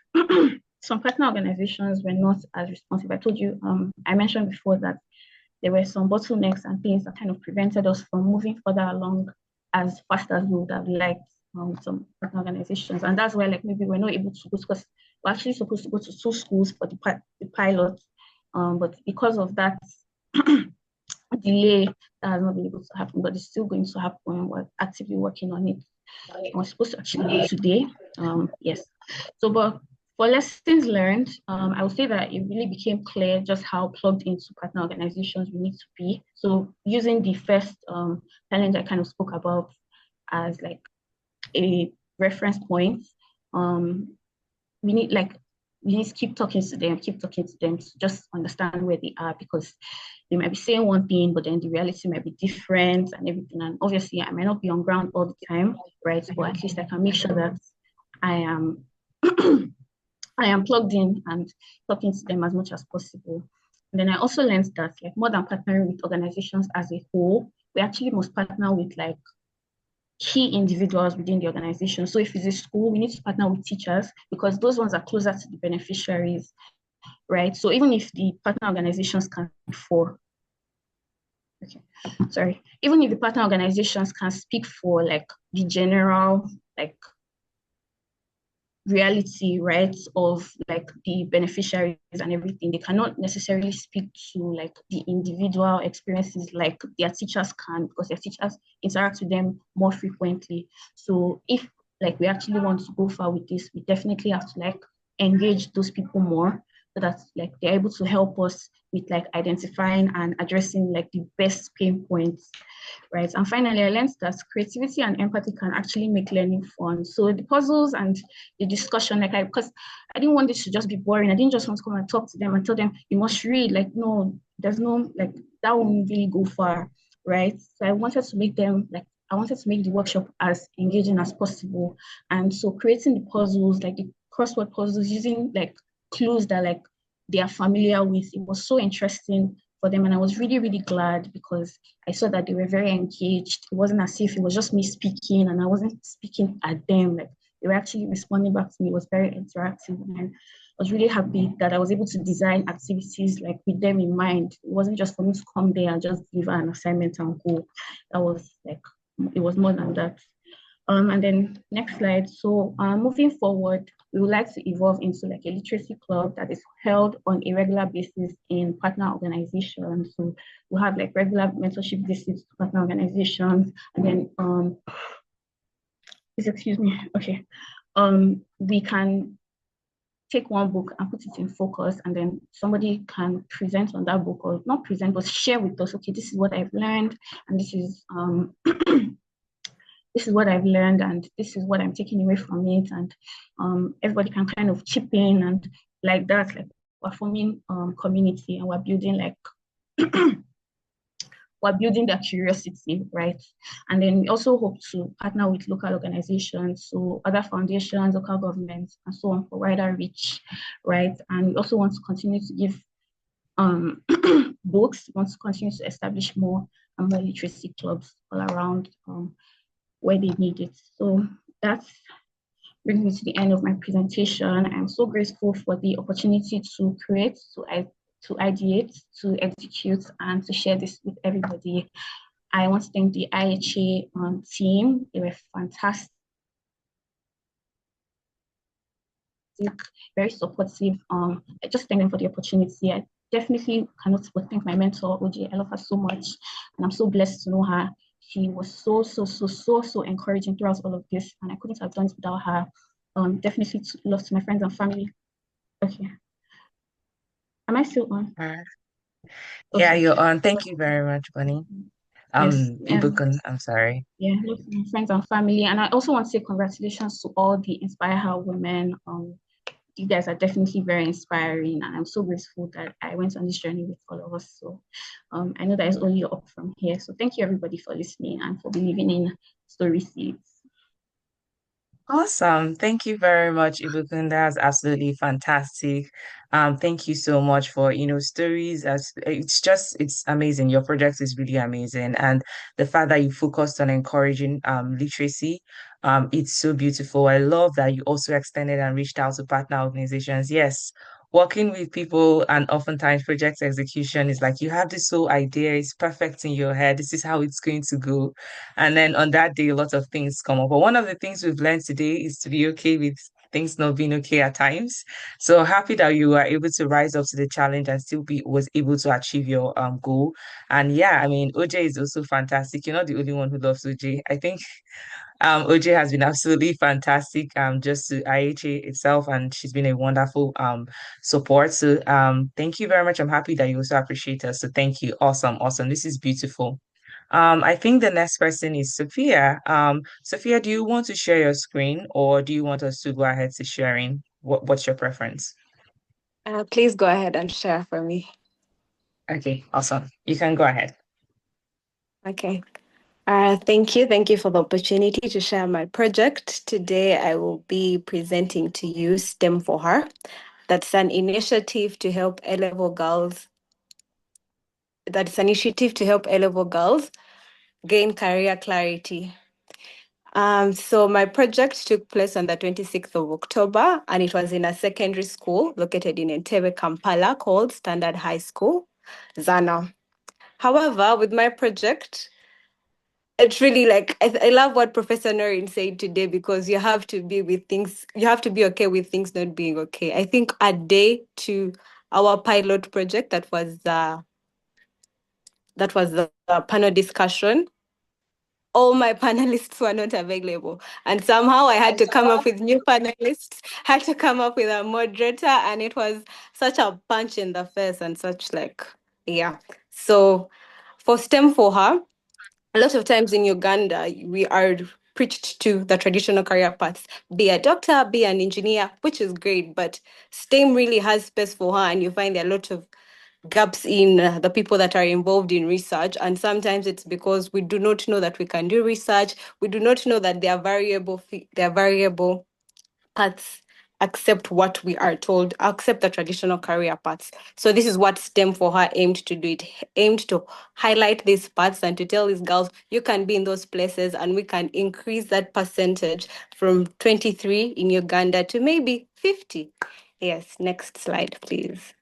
some partner organizations were not as responsive. I told you, I mentioned before that there were some bottlenecks and things that kind of prevented us from moving further along as fast as we would have liked with some partner organizations. And that's why like maybe we're not able to go, because we're actually supposed to go to 2 schools for the pilot. But because of that delay, that has not been able to happen, but it's still going to happen. We're actively working on it. We're supposed to actually do today. Yes. So, but for lessons learned, I would say that it really became clear just how plugged into partner organizations we need to be. So using the first challenge I kind of spoke about as like a reference point, we need to keep talking to them to just understand where they are, because they might be saying one thing, but then the reality might be different and everything. And obviously I might not be on ground all the time, right? But at least I can make sure that I am I am plugged in and talking to them as much as possible. And then I also learned that like more than partnering with organizations as a whole, we actually must partner with like key individuals within the organization. So if it's a school, we need to partner with teachers because those ones are closer to the beneficiaries, right? So even if the partner organizations can even if the partner organizations can speak for like the general, like reality, right, of like the beneficiaries and everything. They cannot necessarily speak to like the individual experiences like their teachers can, because their teachers interact with them more frequently. So if like we actually want to go far with this, we definitely have to like engage those people more, so that like they're able to help us with like identifying and addressing like the best pain points, right? And finally, I learned that creativity and empathy can actually make learning fun. So the puzzles and the discussion, like because I didn't want this to just be boring. I didn't just want to come and talk to them and tell them you must read. Like, no, there's no like that won't really go far, right? So I wanted to make them like I wanted to make the workshop as engaging as possible. And so creating the puzzles, like the crossword puzzles, using like clues that like they are familiar with, it was so interesting for them. And I was really, really glad because I saw that they were very engaged. It wasn't as if it was just me speaking and I wasn't speaking at them. Like they were actually responding back to me. It was very interactive. And I was really happy that I was able to design activities like with them in mind. It wasn't just for me to come there and just give an assignment and go. That was like, it was more than that. And then next slide. So moving forward, we would like to evolve into like a literacy club that is held on a regular basis in partner organizations. So we'll have like regular mentorship visits to partner organizations, and then please excuse me. Okay. We can take one book and put it in focus, and then somebody can present on that book, or not present, but share with us, okay, this is what I've learned, and this is this is what I've learned, and this is what I'm taking away from it. And everybody can kind of chip in, and like that, like we're forming community, and we're building like we're building their curiosity, right? And then we also hope to partner with local organizations, so other foundations, local governments, and so on for wider reach, right? And we also want to continue to give books. We want to continue to establish more and more literacy clubs all around where they need it. So that brings me to the end of my presentation. I'm so grateful for the opportunity to create, to ideate, to execute, and to share this with everybody. I want to thank the IHA team. They were fantastic, very supportive. I just thank them for the opportunity. I definitely cannot but thank my mentor, OJ. I love her so much, and I'm so blessed to know her. She was so encouraging throughout all of this, and I couldn't have done it without her. Definitely love to my friends and family. Okay. Am I still on?
Yeah,
Okay.
you're on. Thank you very much, Bunny.
Yes.
Ibukun, I'm sorry.
Yeah, love to my friends and family. And I also want to say congratulations to all the Inspire Her women. You guys are definitely very inspiring, and I'm so grateful that I went on this journey with all of us. So I know that it's only up from here. So thank you everybody for listening and for believing in Story Seeds.
Awesome. Thank you very much, Ibukun. That's absolutely fantastic. Thank you so much for, stories as it's amazing. Your project is really amazing. And the fact that you focused on encouraging literacy, it's so beautiful. I love that you also extended and reached out to partner organizations. Yes, working with people and oftentimes project execution is like you have this whole idea, it's perfect in your head. This is how it's going to go. And then on that day, a lot of things come up. But one of the things we've learned today is to be okay with things not being okay at times. So happy that you were able to rise up to the challenge and still was able to achieve your goal. And yeah, I mean, OJ is also fantastic. You're not the only one who loves OJ. I think OJ has been absolutely fantastic just to IHA itself, and she's been a wonderful support. So thank you very much. I'm happy that you also appreciate us. So thank you. Awesome, awesome. This is beautiful. I think the next person is Sophia. Sophia, do you want to share your screen or do you want us to go ahead to sharing? What's your preference?
Please go ahead and share for me.
Okay, awesome. You can go ahead.
Okay. Thank you. Thank you for the opportunity to share my project. Today, I will be presenting to you STEM for Her. That's an initiative to help A-level girls. That's an initiative to help A-level girls gain career clarity. So my project took place on the 26th of October, and it was in a secondary school located in Entebbe, Kampala, called Standard High School, Zana. However, with my project, it's really like I love what Professor Noreen said today, because you have to be with things, you have to be okay with things not being okay. I think a day to our pilot project that was the panel discussion, all my panelists were not available. And somehow I had to come up with new panelists, had to come up with a moderator, and it was such a punch in the face and such like, yeah. So for STEM for her, a lot of times in Uganda, we are preached to the traditional career paths. Be a doctor, be an engineer, which is great, but STEM really has space for her, and you find there are a lot of gaps in the people that are involved in research. And sometimes it's because we do not know that we can do research. We do not know that there are variable paths accept what we are told, accept the traditional career paths. So this is what STEM for her aimed to do. It aimed to highlight these paths and to tell these girls, you can be in those places, and we can increase that percentage from 23 in Uganda to maybe 50. Yes, next slide, please.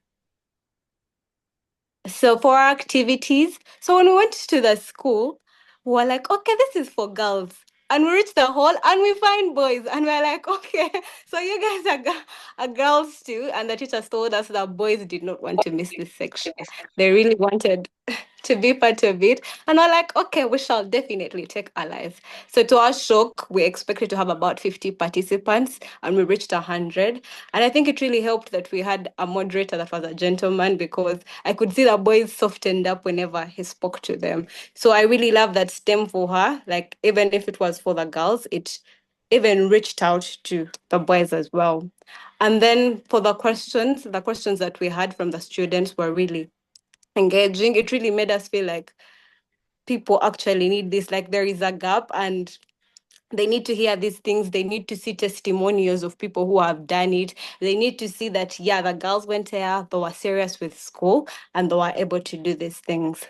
So for our activities, so when we went to the school, we were like, okay, this is for girls. And we reach the hall and we find boys. And we're like, okay, so you guys are girls too. And the teachers told us that boys did not want to miss this section. They really wanted to be part of it. And we're like, okay, we shall definitely take our lives. So to our shock, we expected to have about 50 participants, and we reached 100. And I think it really helped that we had a moderator that was a gentleman, because I could see the boys softened up whenever he spoke to them. So I really love that STEM for her. Like, even if it was for the girls, it even reached out to the boys as well. And then for the questions that we had from the students were really engaging. It really made us feel like people actually need this, like there is a gap, and they need to hear these things. They need to see testimonials of people who have done it. They need to see that, yeah, the girls went there, they were serious with school, and they were able to do these things.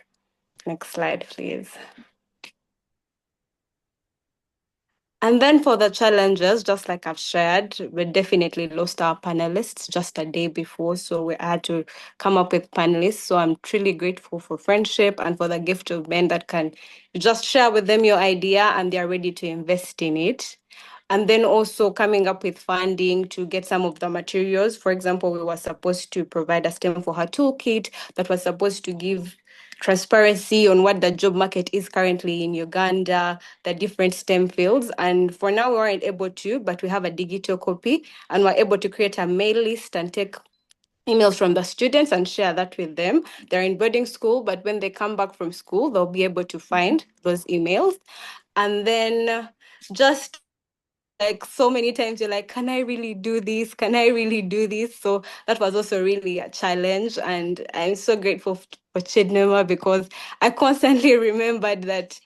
Next slide, please. And then for the challenges, just like I've shared, we definitely lost our panelists just a day before. So we had to come up with panelists. So I'm truly grateful for friendship and for the gift of men that can just share with them your idea and they're ready to invest in it. And then also coming up with funding to get some of the materials. For example, we were supposed to provide a STEM for her toolkit that was supposed to give transparency on what the job market is currently in Uganda, the different STEM fields. And for now, we weren't able to, but we have a digital copy, and we're able to create a mail list and take emails from the students and share that with them. They're in boarding school, but when they come back from school, they'll be able to find those emails. And then just like so many times you're like, can I really do this? Can I really do this? So that was also really a challenge. And I'm so grateful for Chidnema, because I constantly remembered that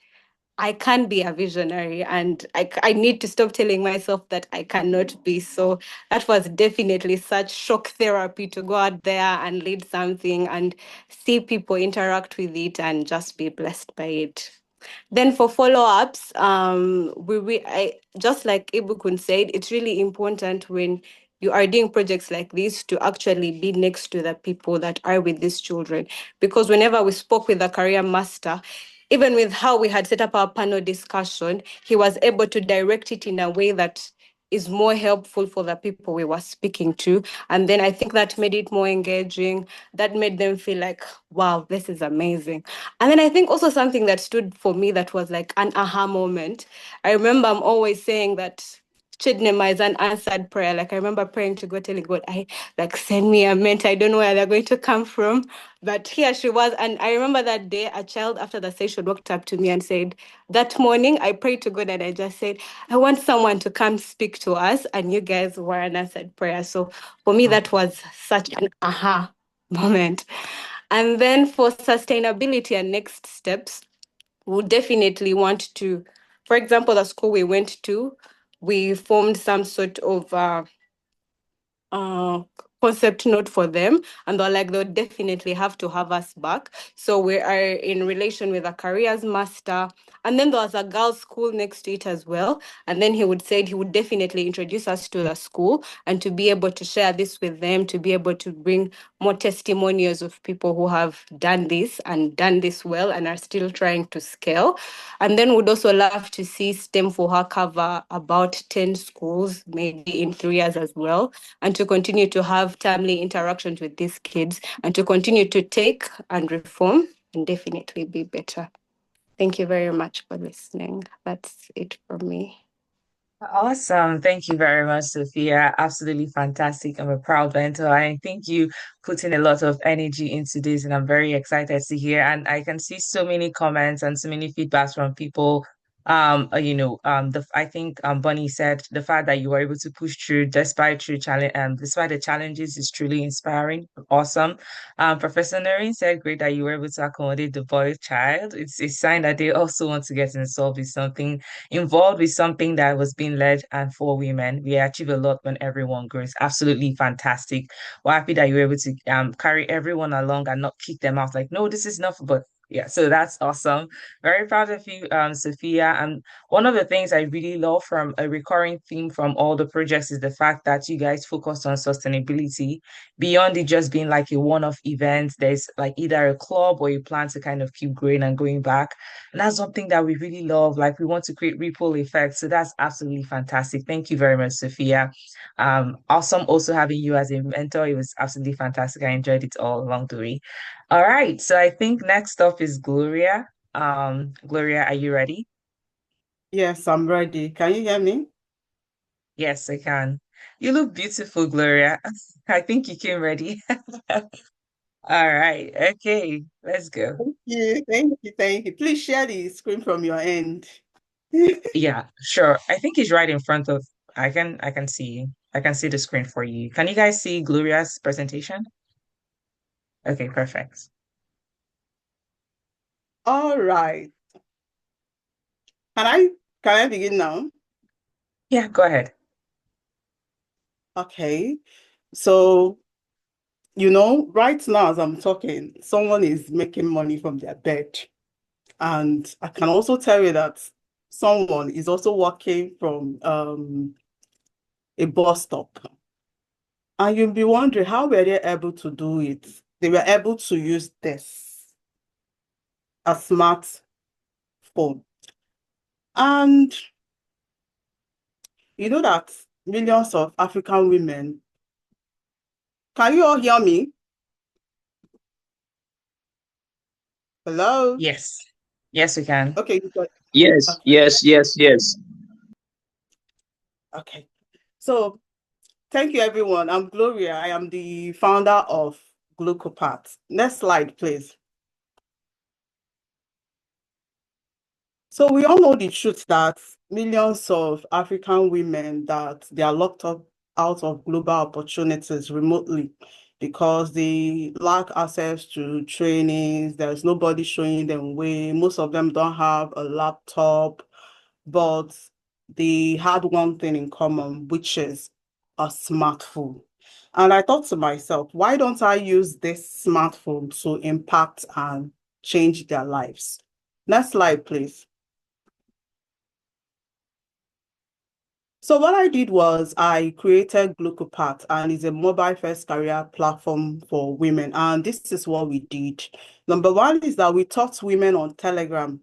I can be a visionary, and I need to stop telling myself that I cannot be. So that was definitely such shock therapy to go out there and lead something and see people interact with it and just be blessed by it. Then for follow-ups, I just like Ibukun said, it's really important when you are doing projects like this to actually be next to the people that are with these children. Because whenever we spoke with the career master, even with how we had set up our panel discussion, he was able to direct it in a way that is more helpful for the people we were speaking to. And then I think that made it more engaging. That made them feel like, wow, this is amazing. And then I think also something that stood for me that was like an aha moment. I remember I'm always saying that Chidnema is an answered prayer. Like I remember praying to God, telling God, I like send me a mentor. I don't know where they're going to come from. But here she was. And I remember that day a child after the session walked up to me and said, that morning I prayed to God and I just said, I want someone to come speak to us. And you guys were an answered prayer. So for me, that was such an aha moment. And then for sustainability and next steps, we definitely want to, for example, the school we went to, we formed some sort of concept note for them, and they're like, they'll definitely have to have us back. So we are in relation with a careers master, and then there was a girls' school next to it as well. And then he would say he would definitely introduce us to the school and to be able to share this with them, to be able to bring more testimonials of people who have done this and done this well and are still trying to scale. And then would also love to see STEM for her cover about 10 schools, maybe in 3 years as well, and to continue to have timely interactions with these kids and to continue to take and reform and definitely be better. Thank you very much for listening. That's it from me.
Awesome. Thank you very much, Sophia. Absolutely fantastic. I'm a proud mentor. I think you put in a lot of energy into this, and I'm very excited to hear. And I can see so many comments and so many feedbacks from people. I think Bonnie said the fact that you were able to push through despite the challenges is truly inspiring. Awesome. Professor Noreen said great that you were able to accommodate the boy child. It's a sign that they also want to get involved with something that was being led and for women. We achieve a lot when everyone grows. Absolutely fantastic. We're happy that you were able to carry everyone along and not kick them out like, no, this is enough. But yeah, so that's awesome. Very proud of you, Sophia. And one of the things I really love from a recurring theme from all the projects is the fact that you guys focused on sustainability beyond it just being like a one-off event. There's like either a club or you plan to kind of keep growing and going back. And that's something that we really love. Like we want to create ripple effects. So that's absolutely fantastic. Thank you very much, Sophia. Awesome also having you as a mentor. It was absolutely fantastic. I enjoyed it all along the way. All right. So I think next up is Gloria. Gloria, are you ready?
Yes, I'm ready. Can you hear me?
Yes, I can. You look beautiful, Gloria. I think you came ready. All right. Okay, let's go.
Thank you. Thank you. Thank you. Please share the screen from your end.
Yeah, sure. I think he's right in front of I can see the screen for you. Can you guys see Gloria's presentation? Okay, perfect.
All right. Can I begin now?
Yeah, go ahead.
Okay. So, right now as I'm talking, someone is making money from their bed. And I can also tell you that someone is also working from a bus stop. And you'll be wondering, how were they able to do it? They were able to use this, a smartphone. And you know that millions of African women, can you all hear me? Hello?
Yes. Yes, we can.
Okay.
Yes,
Okay.
yes, yes, yes.
Okay. So thank you, everyone. I'm Gloria. I am the founder of Glucopath. Next slide, please. So we all know the truth that millions of African women that they are locked up out of global opportunities remotely because they lack access to trainings. There's nobody showing them way. Most of them don't have a laptop, but they had one thing in common, which is a smartphone. And I thought to myself, why don't I use this smartphone to impact and change their lives? Next slide, please. So what I did was I created Glucopath, and it's a mobile-first career platform for women. And this is what we did. Number one is that we taught women on Telegram.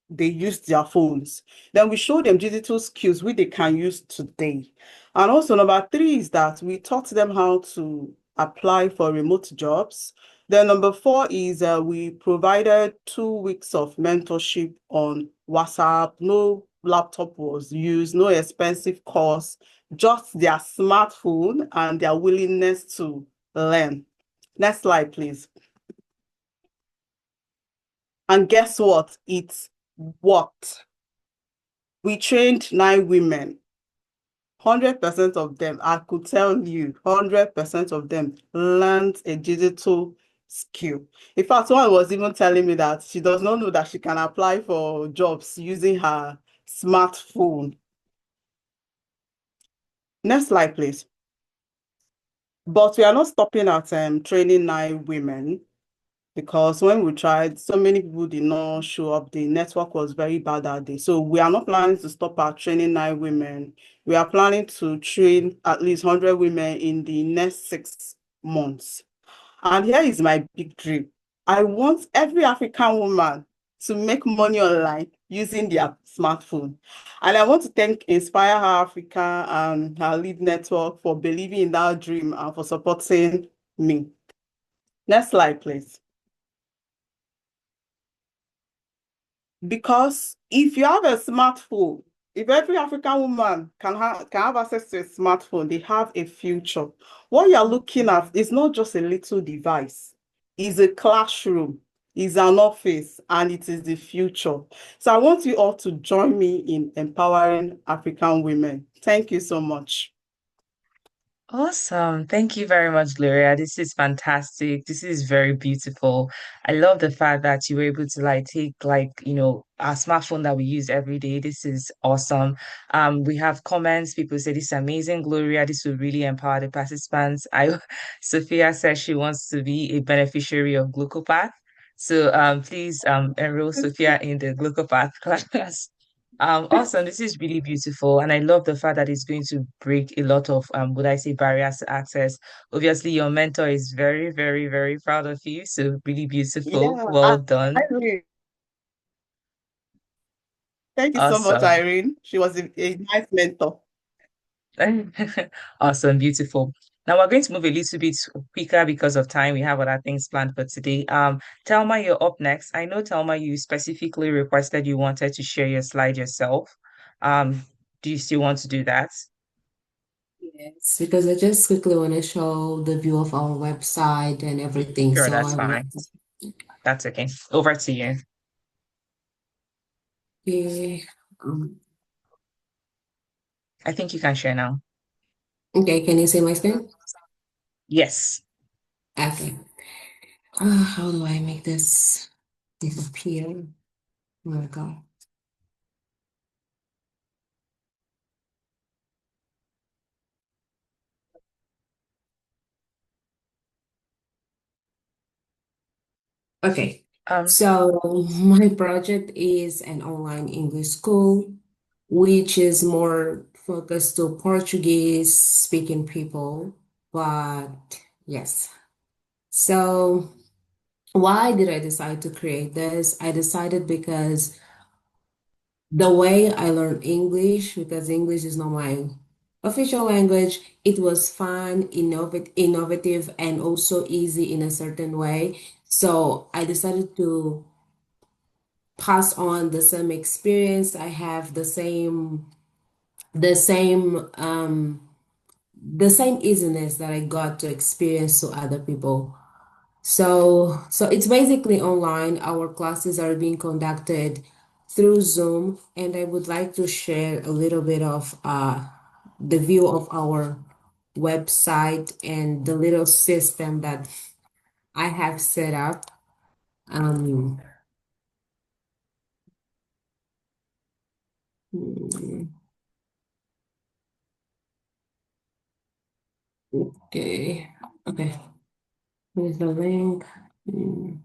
They use their phones. Then we show them digital skills which they can use today. And also number three is that we taught them how to apply for remote jobs. Then number four is we provided 2 weeks of mentorship on WhatsApp. No laptop was used, no expensive course, just their smartphone and their willingness to learn. Next slide, please. And guess what? It worked. We trained 9 women. 100% of them, I could tell you, 100% of them learned a digital skill. In fact, one was even telling me that she does not know that she can apply for jobs using her smartphone. Next slide, please. But we are not stopping at training 9 women, because when we tried, so many people did not show up. The network was very bad that day. So we are not planning to stop at training 9 women. We are planning to train at least 100 women in the next 6 months. And here is my big dream. I want every African woman to make money online using their smartphone. And I want to thank Inspire Her Africa and her lead network for believing in that dream and for supporting me. Next slide, please. Because if you have a smartphone, if every African woman can have access to a smartphone, they have a future. What you're looking at is not just a little device. It's a classroom, it's an office, and it is the future. So I want you all to join me in empowering African women. Thank you so much.
Awesome. Thank you very much, Gloria. This is fantastic. This is very beautiful. I love the fact that you were able to take our smartphone that we use every day. This is awesome. We have comments. People say this is amazing, Gloria. This will really empower the participants. Sophia says she wants to be a beneficiary of Glucopath. So please enroll Sophia in the Glucopath class. Awesome. This is really beautiful. And I love the fact that it's going to break a lot of, would I say, barriers to access. Obviously, your mentor is very, very, very proud of you. So really beautiful.
Yeah,
Well done.
thank you so much,
Awesome.
Irene. She was a nice mentor.
Awesome. Beautiful. Now we're going to move a little bit quicker because of time. We have other things planned for today. Thelma, you're up next. I know, Thelma, you specifically requested you wanted to share your slide yourself. Do you still want to do that?
Yes, because I just quickly want to show the view of our website and everything.
Sure,
So
that's
I would like
fine.
to.
That's okay. Over to you.
Okay. Um,
I think you can share now.
okay, can you see my screen?
Yes.
Okay. How do I make this disappear? Oh my God. Okay. So my project is an online English school, which is more focused to Portuguese speaking people. But yes. So why did I decide to create this? I decided because the way I learned English, because English is not my official language, it was fun, innovative, and also easy in a certain way. So I decided to pass on the same experience. I have the same the same easiness that I got to experience to other people. So it's basically online. Our classes are being conducted through Zoom, and I would like to share a little bit of the view of our website and the little system that I have set up. Um, mm, okay, okay. Here's the link. Mm,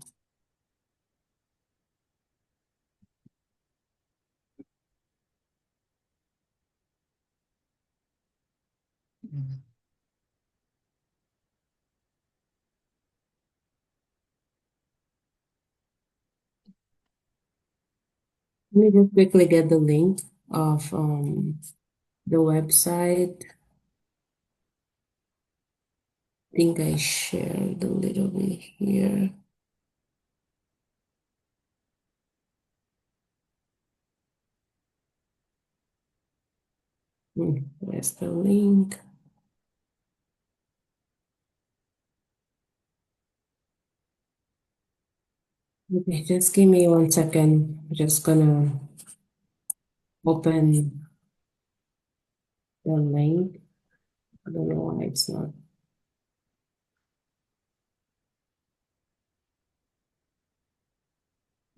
Let me just quickly get the link of the website. I think I shared a little bit here. Where's the link? Okay, just give me 1 second. I'm just gonna open the link. I don't know why it's not.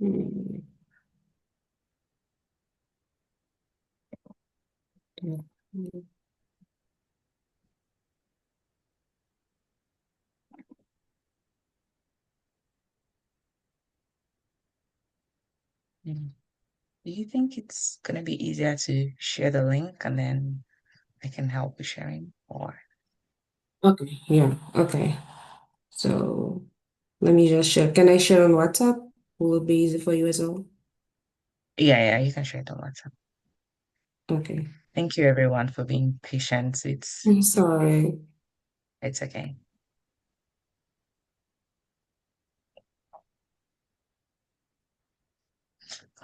Mm, yeah.
Do you think it's going to be easier to share the link and then I can help with sharing? Or
Okay, yeah, okay. So let me just share. Can I share on WhatsApp? Will it be easy for you as well?
yeah, you can share it on WhatsApp.
Okay.
Thank you everyone for being patient.
I'm sorry.
It's okay.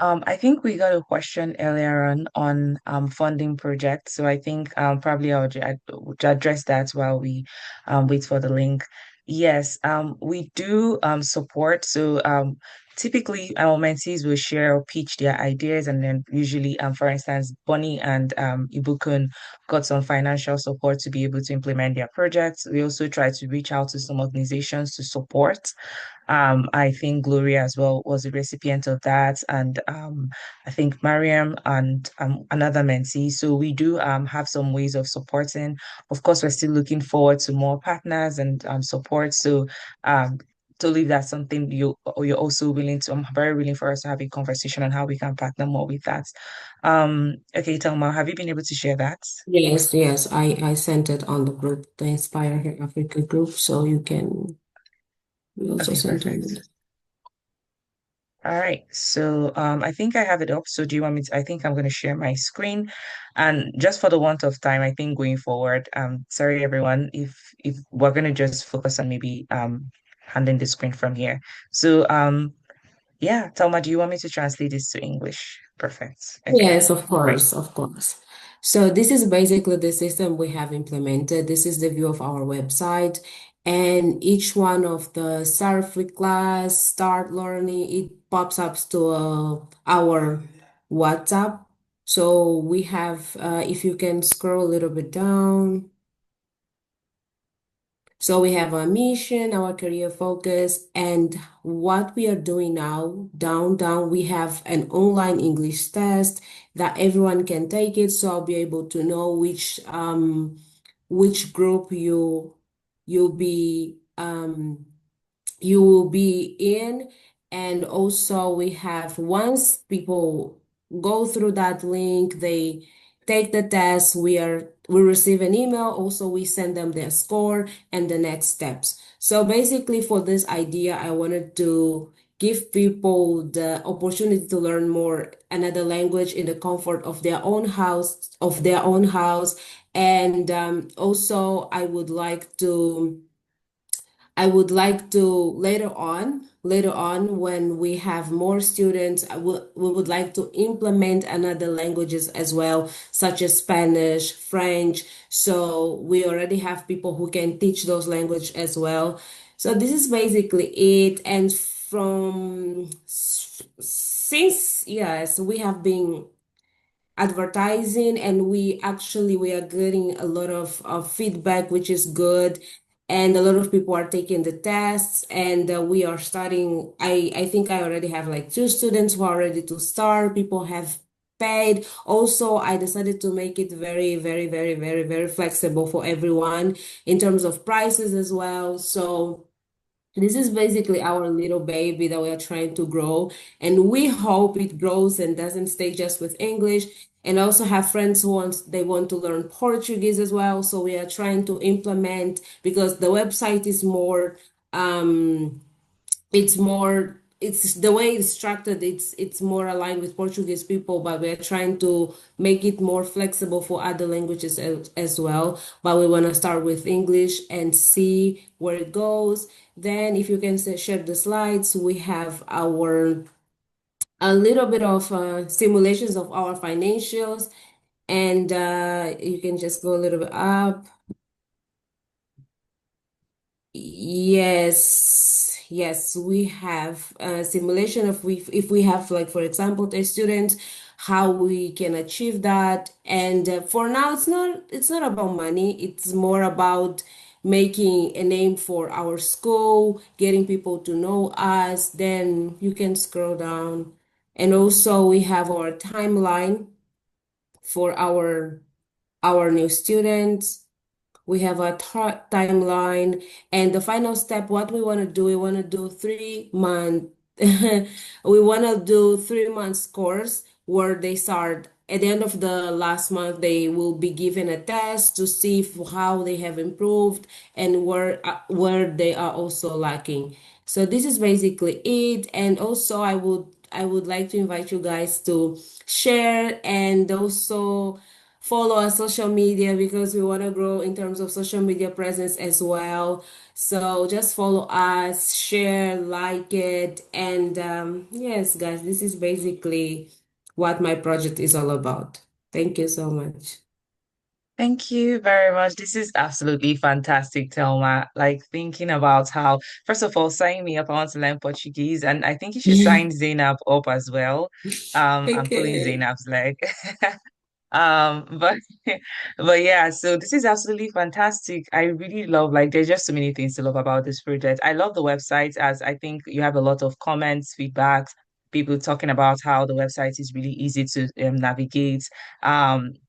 I think we got a question earlier on funding projects. So I think probably would address that while we wait for the link. Yes, we do support. So typically our mentees will share or pitch their ideas, and then usually for instance, Bonnie and Ibukun got some financial support to be able to implement their projects. We also try to reach out to some organizations to support. I think Gloria as well was a recipient of that, and I think Mariam and another mentee. So we do have some ways of supporting. Of course, we're still looking forward to more partners and support. So totally, that's something you're also willing to. I'm very willing for us to have a conversation on how we can partner more with that. Okay, Thelma, have you been able to share that?
Yes, I sent it on the group, the Inspire Her Afrika group, so you also
Okay,
send
perfect.
it.
All right, so I think I have it up. So do you want me to, I think I'm going to share my screen. And just for the want of time, I think going forward, sorry everyone, if we're going to just focus on maybe handling the screen from here. So yeah, Thelma, do you want me to translate this to English? Perfect. Okay,
Yes, of
great.
course, of course. So this is basically the system we have implemented. This is the view of our website, and each one of the start free class, start learning, it pops up to our WhatsApp. So we have, if you can scroll a little bit down. So we have our mission, our career focus, and what we are doing now, down, we have an online English test that everyone can take it. So I'll be able to know which group you'll be you will be in. And also we have, once people go through that link, they take the test, we receive an email, also we send them their score and the next steps. So basically for this idea, I wanted to give people the opportunity to learn more another language in the comfort of their own house. And also I would like to later on when we have more students, we would like to implement another languages as well, such as Spanish, French. So we already have people who can teach those languages as well. So this is basically it. And since, yes, we have been advertising, and we are getting a lot of feedback, which is good, and a lot of people are taking the tests, and we are starting. I think I already have like 2 students who are ready to start. People have paid. Also, I decided to make it very, very, very, very, very flexible for everyone in terms of prices as well. So this is basically our little baby that we are trying to grow, and we hope it grows and doesn't stay just with English. And also have friends who want to learn Portuguese as well. So we are trying to implement, because the website is it's the way it's structured, it's more aligned with Portuguese people, but we're trying to make it more flexible for other languages as well. But we want to start with English and see where it goes. Then if you can share the slides, we have a little bit of simulations of our financials, and you can just go a little bit up. Yes, we have a simulation of if we have, like, for example, a student, how we can achieve that. And for now, it's not about money. It's more about making a name for our school, getting people to know us. Then you can scroll down. And also we have our timeline for our new students. We have a timeline, and the final step, what we want to do, we want to do 3 month we want to do 3 months course where they start at the end of the last month. They will be given a test to see how they have improved and where they are also lacking. So this is basically it. And also I would like to invite you guys to share and also follow our social media because we want to grow in terms of social media presence as well. So just follow us, share, like it, and yes, guys, this is basically what my project is all about. Thank you so much.
Thank you very much. This is absolutely fantastic, Telma. Like thinking about how, first of all, sign me up. I want to learn Portuguese, and I think you should sign Zainab up as well. I'm pulling
Okay.
Zainab's leg. But but yeah, so this is absolutely fantastic. I really love like there's just so many things to love about this project. I love the website as I think you have a lot of comments, feedbacks, people talking about how the website is really easy to navigate.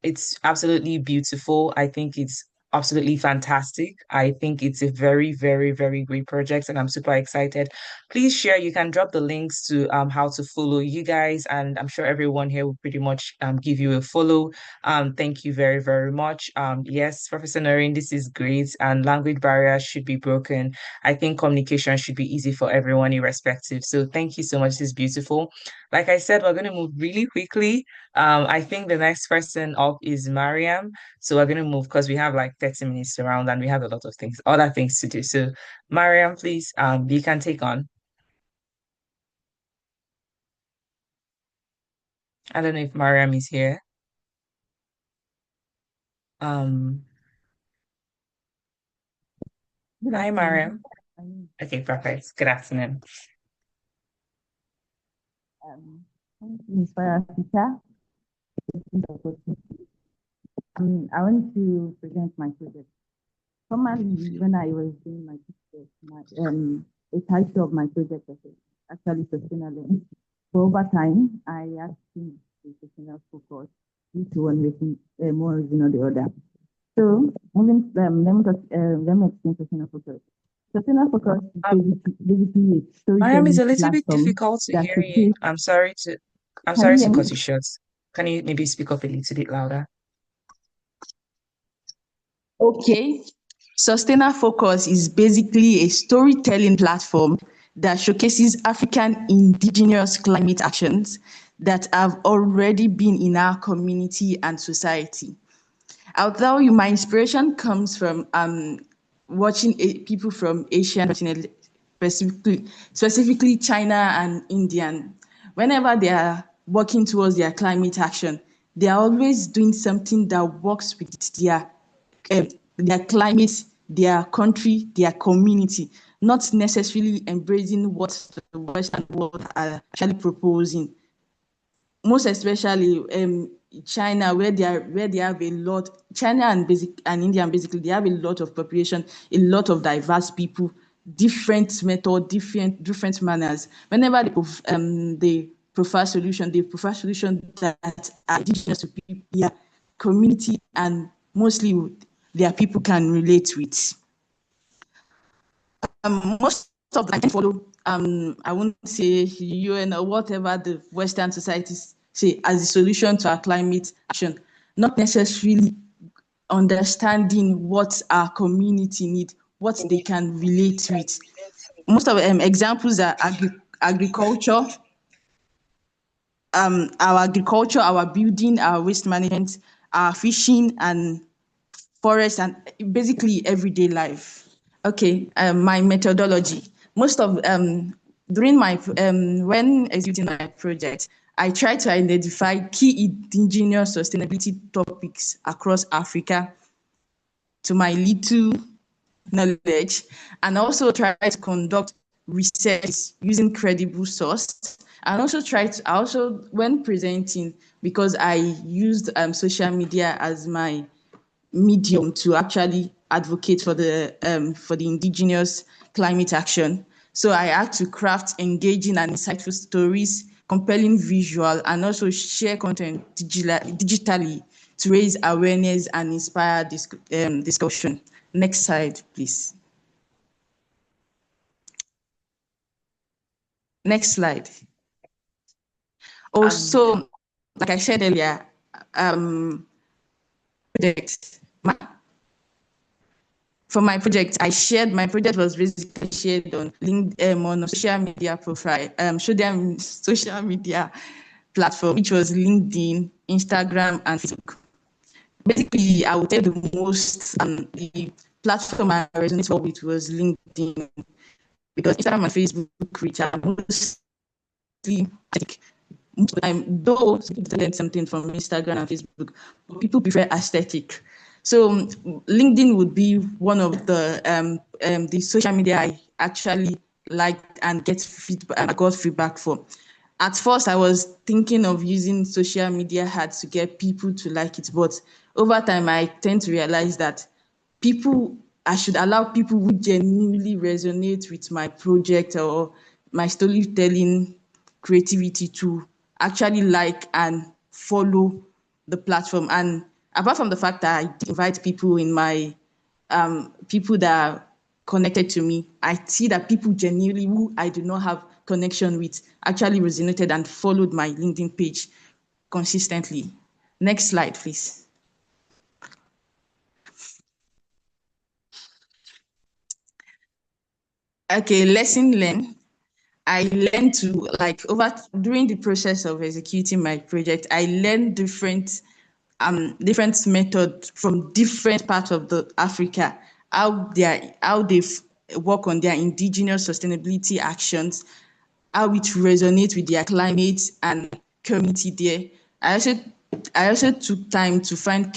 It's absolutely beautiful. I think it's absolutely fantastic. I think it's a very, very, very great project, and I'm super excited. Please share. You can drop the links to how to follow you guys, and I'm sure everyone here will pretty much give you a follow. Thank you very, very much. Yes, Professor Noreen, this is great, and language barriers should be broken. I think communication should be easy for everyone, irrespective. So thank you so much. This is beautiful. Like I said, we're going to move really quickly. I think the next person up is Mariam. So we're going to move because we have like 30 minutes around and we have a lot of things, other things to do. So Mariam, please, you can take on. I don't know if Mariam is here. Um,
Good
Hi,
afternoon.
Mariam. Okay, perfect. Good afternoon.
Um, Thank you, Inspire Afrika. I want to present my project. Formerly, when I was doing my project, the title of my project was actually sustainable. But over time, I had to change the sustainable focus due to one reason or the other. So, let me explain sustainable focus. Sustainable focus is basically a
Mariam, it's
storytelling
a little bit
platform
difficult to
that
hear you.
showcases.
I'm
Can
sorry
you
to
hear
cut
me?
you short. Can you maybe speak up a little bit louder?
Okay. Sustainer Focus is basically a storytelling platform that showcases African indigenous climate actions that have already been in our community and society. I'll tell you, my inspiration comes from watching people from Asian continent, specifically China and Indian. Whenever they are working towards their climate action, they are always doing something that works with um, their climate, their country, their community, not necessarily embracing what the Western world are actually proposing. Most especially China, where they have a lot. China and India, basically, they have a lot of population, a lot of diverse people, different method, different manners. Whenever they prefer solution, that are indigenous to people, their community, and mostly their people can relate with. Most of them follow, I won't say UN or whatever the Western societies say as the solution to our climate action, not necessarily understanding what our community need, what they can relate with. Most of examples are agriculture, our building, our waste management, our fishing and forest, and basically everyday life. Okay, my methodology. Most of during my when executing my project, I try to identify key indigenous sustainability topics across Africa to my little knowledge, and also try to conduct research using credible source, and also when presenting, because I used social media as my medium to actually advocate for the indigenous climate action. So I had to craft engaging and insightful stories, compelling visual, and also share content digitally to raise awareness and inspire discussion. Next slide, please. Next slide.
Um,
Also, like I said earlier, project. For my project, my project was basically shared on LinkedIn, on a social media profile, social media platform, which was LinkedIn, Instagram, and Facebook. Basically, I would say the platform I resonated with was LinkedIn, because Instagram and Facebook reach are mostly like, most of the time, though people learn something from Instagram and Facebook, but people prefer aesthetic. So LinkedIn would be one of the social media I actually liked and I got feedback for. At first, I was thinking of using social media ads to get people to like it, but over time, I tend to realize that I should allow people who genuinely resonate with my project or my storytelling creativity to actually like and follow the platform. And apart from the fact that I invite people in my people that are connected to me, I see that people genuinely who I do not have connection with actually resonated and followed my LinkedIn page consistently. Next slide, please. Okay, lesson learned. I learned to during the process of executing my project, I learned different methods from different parts of the Africa, how they work on their indigenous sustainability actions, how it resonates with their climate and community there. I also took time to find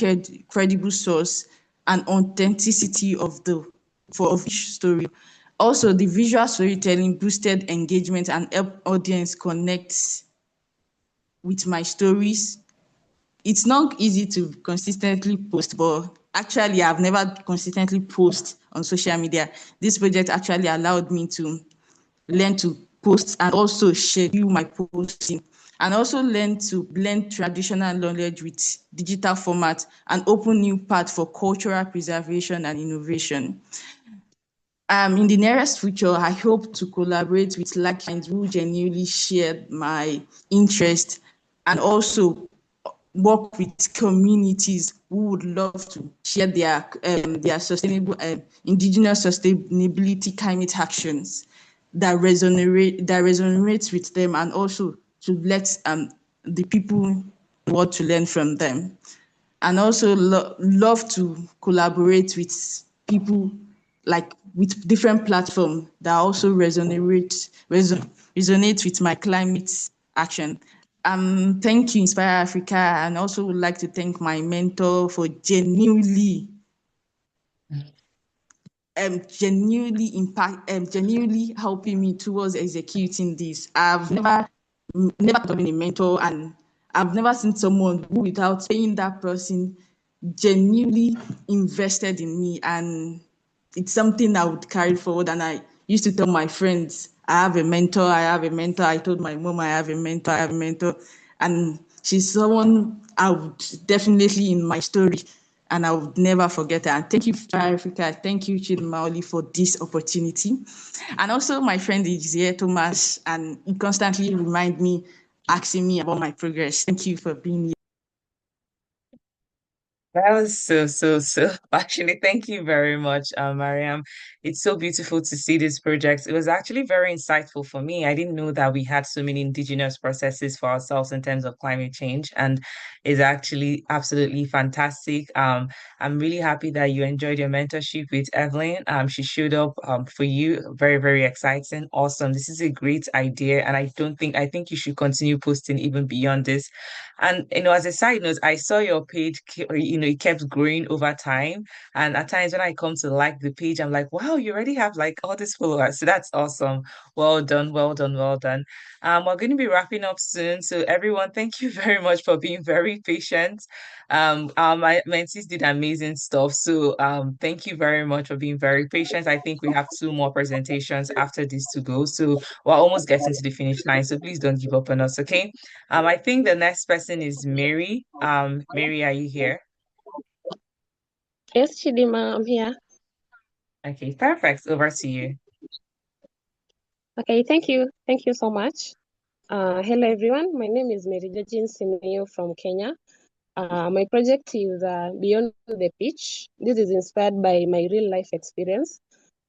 credible source and authenticity of each story. Also, the visual storytelling boosted engagement and helped audience connect with my stories. It's not easy to consistently post, but actually I've never consistently post on social media. This project actually allowed me to learn to post and also schedule my posting, and also learn to blend traditional knowledge with digital format and open new paths for cultural preservation and innovation. In the nearest future, I hope to collaborate with like-minded who genuinely share my interest, and also work with communities who would love to share their sustainable indigenous sustainability climate actions that resonates with them, and also to let the people want to learn from them, and also love to collaborate with people, like with different platforms that also resonate with my climate action. Thank you, Inspire Africa, and also would like to thank my mentor for genuinely helping me towards executing this. I've never been a mentor, and I've never seen someone who, without paying that person, genuinely invested in me, and it's something I would carry forward. And I used to tell my friends, I have a mentor, I have a mentor. I told my mom, I have a mentor, I have a mentor. And she's someone I would definitely in my story, and I would never forget her. And thank you, Africa. Thank you, Chidmaoli, for this opportunity. And also my friend is here, Thomas, and he constantly remind me, asking me about my progress. Thank you for being here.
That was so actually, thank you very much, Mariam. It's so beautiful to see this project. It was actually very insightful for me. I didn't know that we had so many indigenous processes for ourselves in terms of climate change, and it's actually absolutely fantastic. I'm really happy that you enjoyed your mentorship with Evelyn. She showed up for you. Very, very exciting. Awesome. This is a great idea, and I think you should continue posting even beyond this. And as a side note, I saw your page, it kept growing over time. And at times when I come to like the page, I'm like, wow, you already have like all these followers. So that's awesome. Well done, well done, well done. We're going to be wrapping up soon. So everyone, thank you very much for being very patient. My mentees did amazing stuff. So thank you very much for being very patient. I think we have two more presentations after this to go. So we're almost getting to the finish line. So please don't give up on us, okay? I think the next person is Mary. Mary, are you here?
Yes, Chidima, I'm here.
Okay, perfect. Over to you.
Okay, thank you. Thank you so much. Hello, everyone. My name is Mary Jojin Simeo from Kenya. My project is Beyond the Pitch. This is inspired by my real life experience.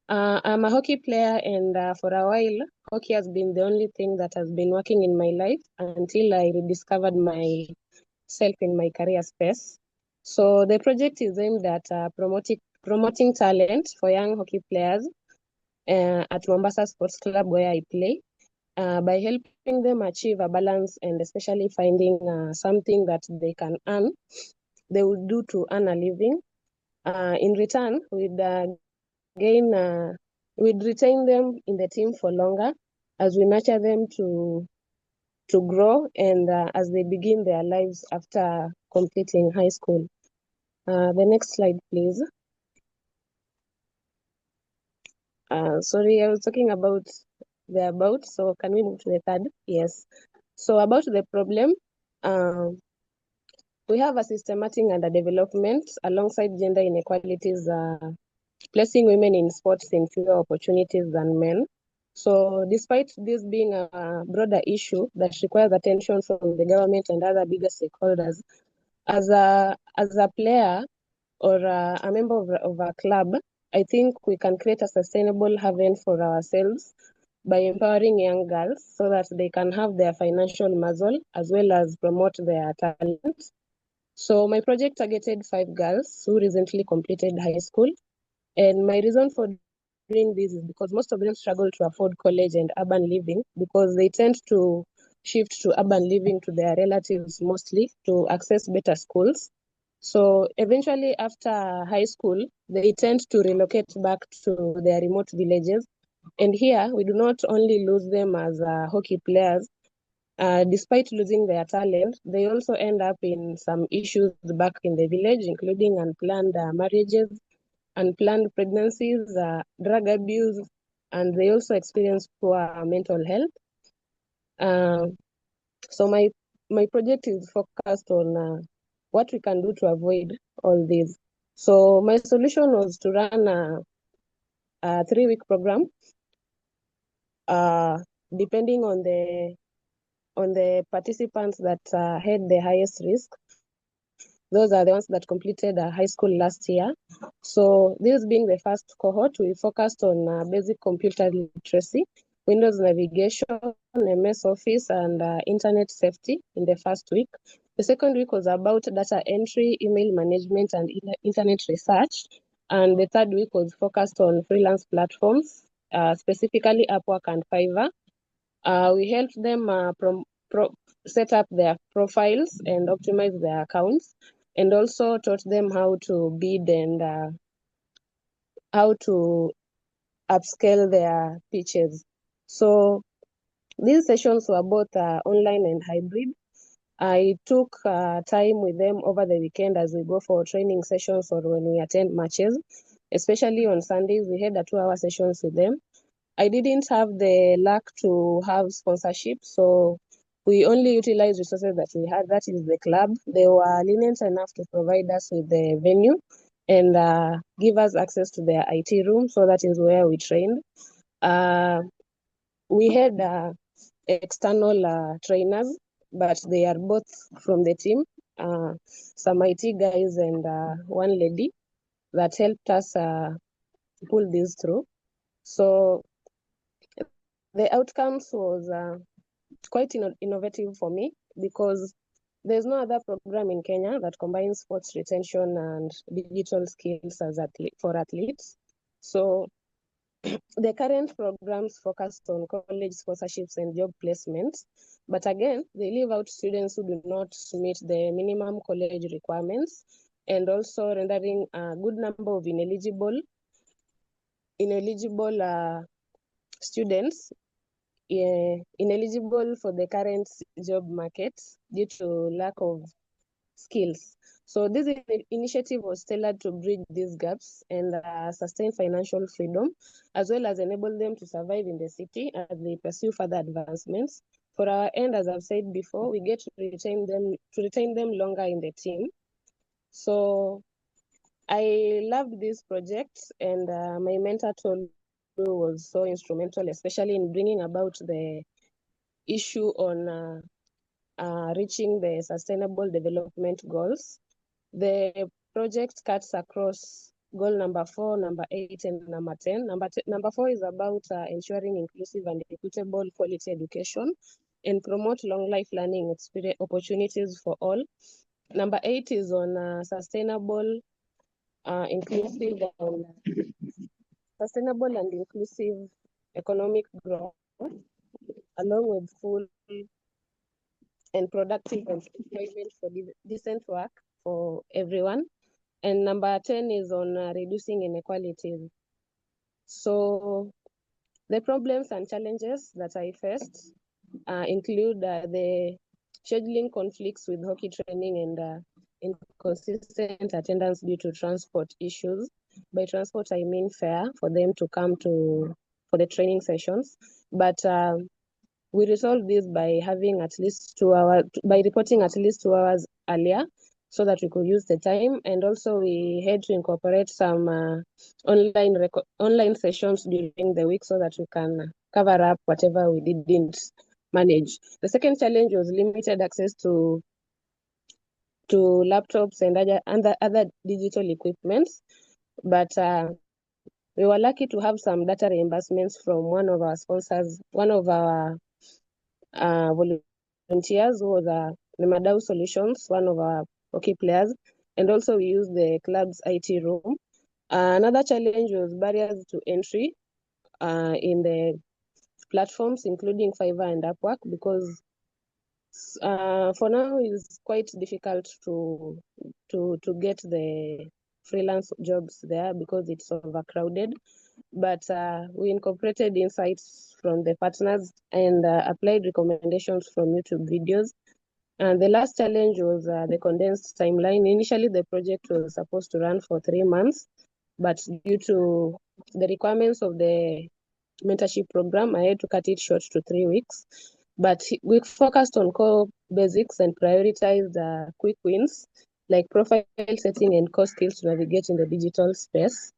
I'm a hockey player, and for a while, hockey has been the only thing that has been working in my life until I rediscovered myself in my career space. So the project is aimed at promoting talent for young hockey players at Mombasa Sports Club where I play. By helping them achieve a balance and especially finding something that they can earn, they would do to earn a living. In return, we'd retain them in the team for longer as we nurture them to grow and as they begin their lives after completing high school. The next slide, please. Sorry, I was talking about the about, so can we move to the third? Yes. So about the problem, we have a systematic underdevelopment alongside gender inequalities, placing women in sports in fewer opportunities than men. So despite this being a broader issue that requires attention from the government and other bigger stakeholders, as a player or a member of a club, I think we can create a sustainable haven for ourselves by empowering young girls so that they can have their financial muscle as well as promote their talent. So my project targeted 5 girls who recently completed high school. And my reason for doing this is because most of them struggle to afford college and urban living because they tend to shift to urban living to their relatives mostly to access better schools. So eventually after high school, they tend to relocate back to their remote villages. And here we do not only lose them as hockey players, despite losing their talent, they also end up in some issues back in the village, including unplanned marriages, unplanned pregnancies, drug abuse, and they also experience poor mental health. So my project is focused on what we can do to avoid all these. So my solution was to run a 3-week program, depending on the participants that had the highest risk. Those are the ones that completed high school last year. So this being the first cohort, we focused on basic computer literacy, Windows navigation, MS Office, and internet safety in the first week. The second week was about data entry, email management, and internet research. And the third week was focused on freelance platforms, specifically Upwork and Fiverr. We helped them set up their profiles and optimize their accounts, and also taught them how to bid and how to upscale their pitches. So these sessions were both online and hybrid. I took time with them over the weekend as we go for training sessions or when we attend matches. Especially on Sundays, we had 2-hour sessions with them. I didn't have the luck to have sponsorship, so we only utilized resources that we had. That is the club. They were lenient enough to provide us with the venue and give us access to their IT room. So that is where we trained. We had external trainers, but they are both from the team. Some IT guys and one lady that helped us pull this through. So the outcomes was quite innovative for me because there's no other program in Kenya that combines sports retention and digital skills for athletes. So the current programs focus on college sponsorships and job placements, but again, they leave out students who do not meet the minimum college requirements and also rendering a good number of ineligible students ineligible for the current job market due to lack of skills. So this initiative was tailored to bridge these gaps and sustain financial freedom, as well as enable them to survive in the city as they pursue further advancements. For our end, as I've said before, we get to retain them longer in the team. So I loved this project, and my mentor told was so instrumental, especially in bringing about the issue on reaching the Sustainable Development Goals. The project cuts across goal number 4, number 8, and number 10. Number 4 is about ensuring inclusive and equitable quality education and promote long life learning opportunities for all. Number 8 is on sustainable and inclusive economic growth, along with full and productive employment for decent work for everyone. And number 10 is on reducing inequalities. So the problems and challenges that I faced include the scheduling conflicts with hockey training and inconsistent attendance due to transport issues. By transport, I mean fare for them to come for the training sessions. But we resolved this by having at least 2 hours, by reporting at least 2 hours earlier so that we could use the time. And also we had to incorporate some online sessions during the week so that we can cover up whatever we didn't manage. The second challenge was limited access to laptops and other digital equipment. But we were lucky to have some data reimbursements from one of our sponsors, one of our volunteers who was Nemadau Solutions, one of our hockey players, and also we used the club's IT room. Another challenge was barriers to entry in the platforms, including Fiverr and Upwork, because for now it's quite difficult to get the freelance jobs there because it's overcrowded. But we incorporated insights from the partners and applied recommendations from YouTube videos. And the last challenge was the condensed timeline. Initially, the project was supposed to run for 3 months, but due to the requirements of the mentorship program, I had to cut it short to 3 weeks. But we focused on core basics and prioritized quick wins like profile setting and core skills to navigate in the digital space.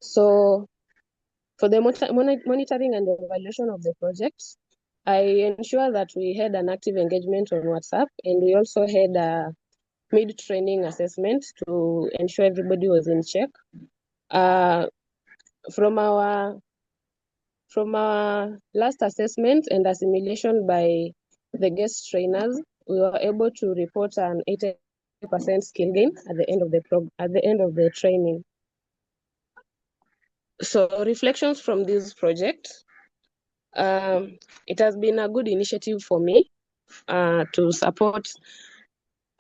So for the monitoring and evaluation of the project, I ensure that we had an active engagement on WhatsApp, and we also had a mid-training assessment to ensure everybody was in check. From our last assessment and assimilation by the guest trainers, we were able to report an 80% skill gain at the end of the training. So reflections from this project. It has been a good initiative for me to support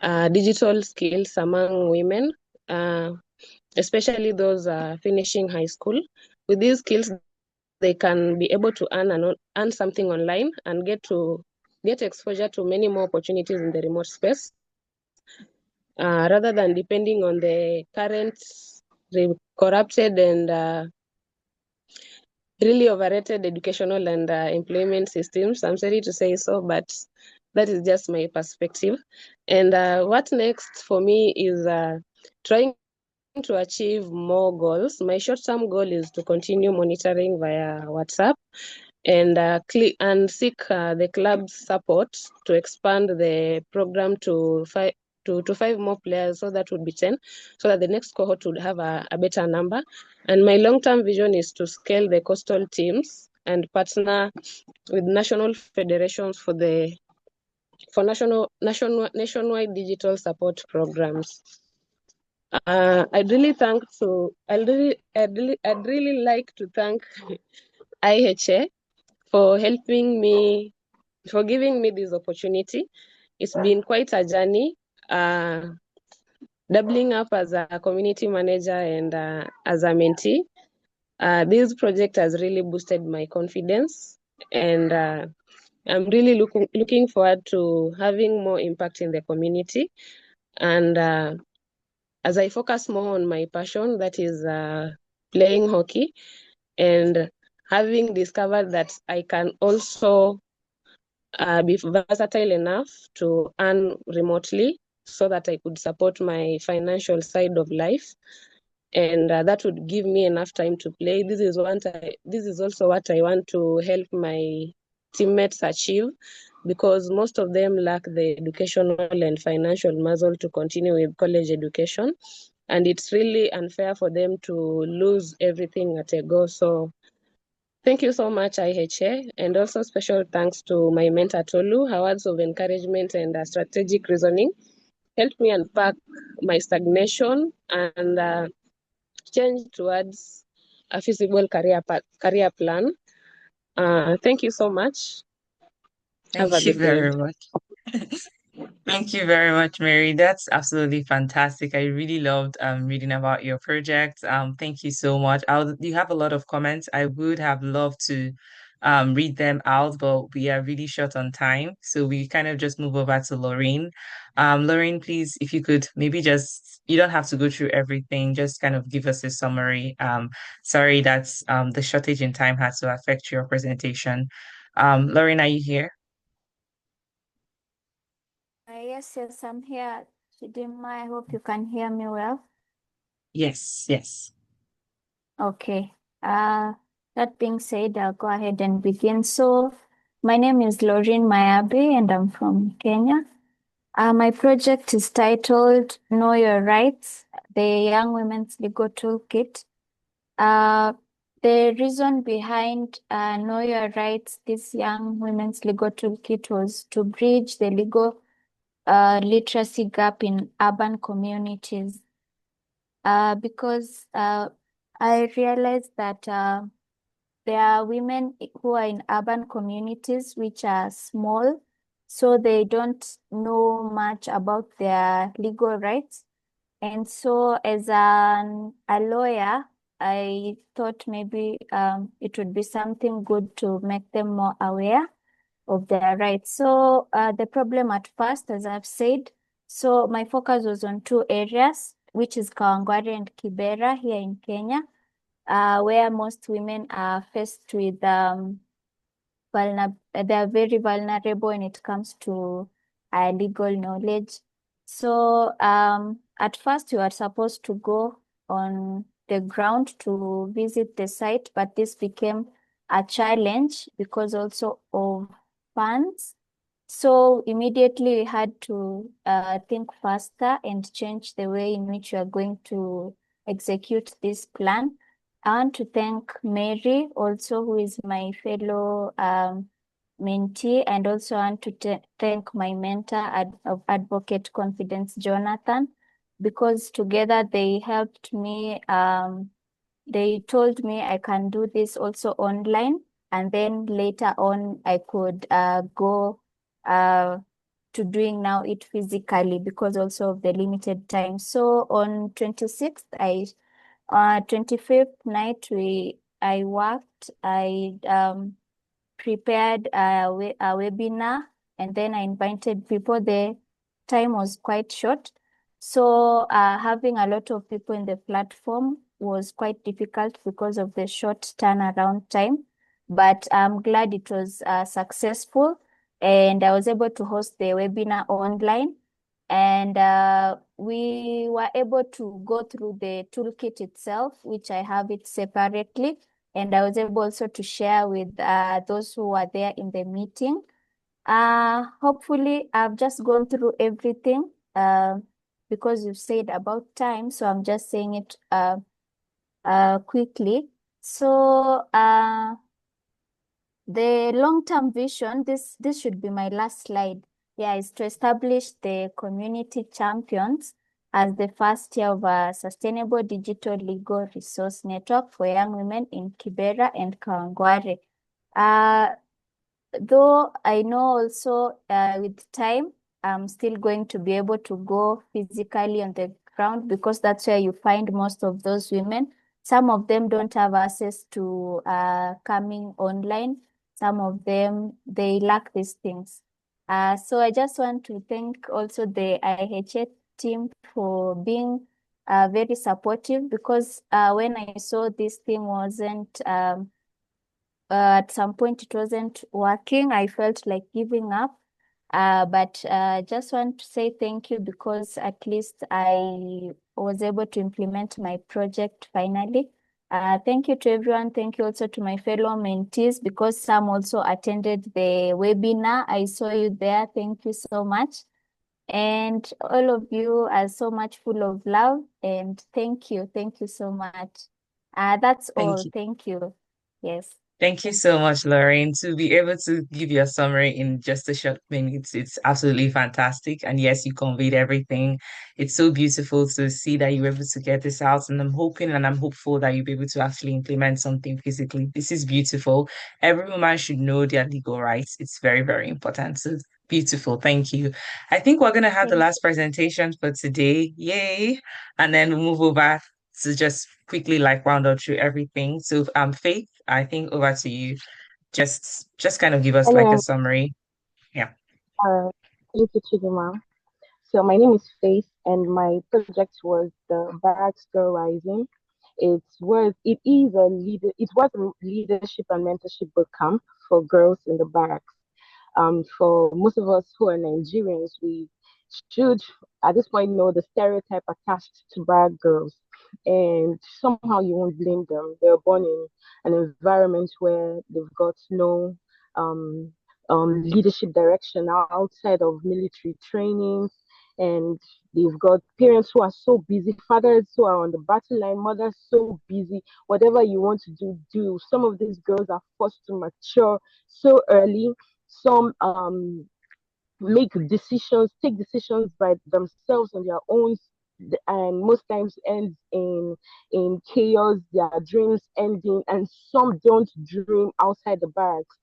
digital skills among women, especially those finishing high school. With these skills, they can be able to earn something online and get exposure to many more opportunities in the remote space, rather than depending on the current corrupted and really overrated educational and employment systems. I'm sorry to say so, but that is just my perspective. And what next for me is trying to achieve more goals. My short-term goal is to continue monitoring via WhatsApp and seek the club's support to expand the program to 5 more players, so that would be 10, so that the next cohort would have a better number. And my long-term vision is to scale the coastal teams and partner with national federations for nationwide digital support programs. I'd really like to thank IHA for giving me this opportunity. It's been quite a journey, doubling up as a community manager and as a mentee. This project has really boosted my confidence, and I'm really looking forward to having more impact in the community. And as I focus more on my passion, that is playing hockey, and having discovered that I can also be versatile enough to earn remotely so that I could support my financial side of life. and that would give me enough time to play. This is also what I want to help my teammates achieve, because most of them lack the educational and financial muscle to continue with college education, and it's really unfair for them to lose everything at a go. So thank you so much, IHA, and also special thanks to my mentor Tolu. Her words of encouragement and strategic reasoning helped me unpack my stagnation and change towards a feasible career plan. Thank you so much. Have a
Thank you
good day.
very much. Thank you very much, Mary. That's absolutely fantastic. I really loved reading about your project. Thank you so much. You have a lot of comments. I would have loved to read them out, but we are really short on time. So we kind of just move over to Lorraine. Lorraine, please, if you could maybe just, you don't have to go through everything, just kind of give us a summary. Sorry that's the shortage in time had to affect your presentation. Lorraine, are you here?
Yes, I'm here. Chidima, I hope you can hear me well.
Yes, yes.
Okay. That being said, I'll go ahead and begin. So, my name is Lorraine Mayabe, and I'm from Kenya. My project is titled Know Your Rights, the Young Women's Legal Toolkit. The reason behind Know Your Rights, this Young Women's Legal Toolkit, was to bridge the legal literacy gap in urban communities. Because I realized that there are women who are in urban communities which are small, so they don't know much about their legal rights. And so as a lawyer, I thought maybe it would be something good to make them more aware of their rights. So the problem at first, as I've said, so my focus was on two areas, which is Kawangware and Kibera here in Kenya, where most women are faced with they're very vulnerable when it comes to legal knowledge. So at first we were supposed to go on the ground to visit the site, but this became a challenge because also of funds. So immediately we had to think faster and change the way in which we are going to execute this plan. I want to thank Mary also, who is my fellow mentee, and also want to thank my mentor, Advocate Confidence Jonathan, because together they helped me. They told me I can do this also online, and then later on I could go to doing now it physically because also of the limited time. So on 26th, 25th night, I worked, I prepared a webinar, and then I invited people. The time was quite short. So having a lot of people in the platform was quite difficult because of the short turnaround time. But I'm glad it was successful, and I was able to host the webinar online. And we were able to go through the toolkit itself, which I have it separately. And I was able also to share with those who were there in the meeting. Hopefully, I've just gone through everything because you've said about time. So I'm just saying it quickly. So the long-term vision, this should be my last slide. Yeah, is to establish the community champions as the first year of a sustainable digital legal resource network for young women in Kibera and Kawangware. Though I know also with time, I'm still going to be able to go physically on the ground because that's where you find most of those women. Some of them don't have access to coming online. Some of them, they lack these things. So I just want to thank also the IHA team for being very supportive because when I saw this thing wasn't at some point it wasn't working, I felt like giving up. But just want to say thank you because at least I was able to implement my project finally. Thank you to everyone. Thank you also to my fellow mentees because some also attended the webinar. I saw you there. Thank you so much. And all of you are so much full of love and thank you. Thank you so much. That's
Thank
all.
you.
Thank you. Yes.
Thank you so much, Lorraine. To be able to give you a summary in just a short minute, it's absolutely fantastic. And yes, you conveyed everything. It's so beautiful to see that you were able to get this out. And I'm hoping and I'm hopeful that you'll be able to actually implement something physically. This is beautiful. Every woman should know their legal rights. It's very, very important. So beautiful. Thank you. I think we're going to have the
Thank
last presentation for today. Yay. And then we'll move over to just quickly like round out through everything. So Faith, I think over to you. Just kind of give us like a
Hello,
summary. Yeah.
thank you, Chidima. So my name is Faith, and my project was the Barracks Girl Rising. It was a leadership and mentorship boot camp for girls in the barracks. For most of us who are Nigerians, we should at this point know the stereotype attached to bad girls. And somehow you won't blame them. They're born in an environment where they've got no um, leadership direction outside of military training. And they've got parents who are so busy, fathers who are on the battle line, mothers so busy. Whatever you want to do, do. Some of these girls are forced to mature so early. Some take decisions by themselves on their own, and most times ends in chaos. Their dreams ending, and some don't dream outside the barracks.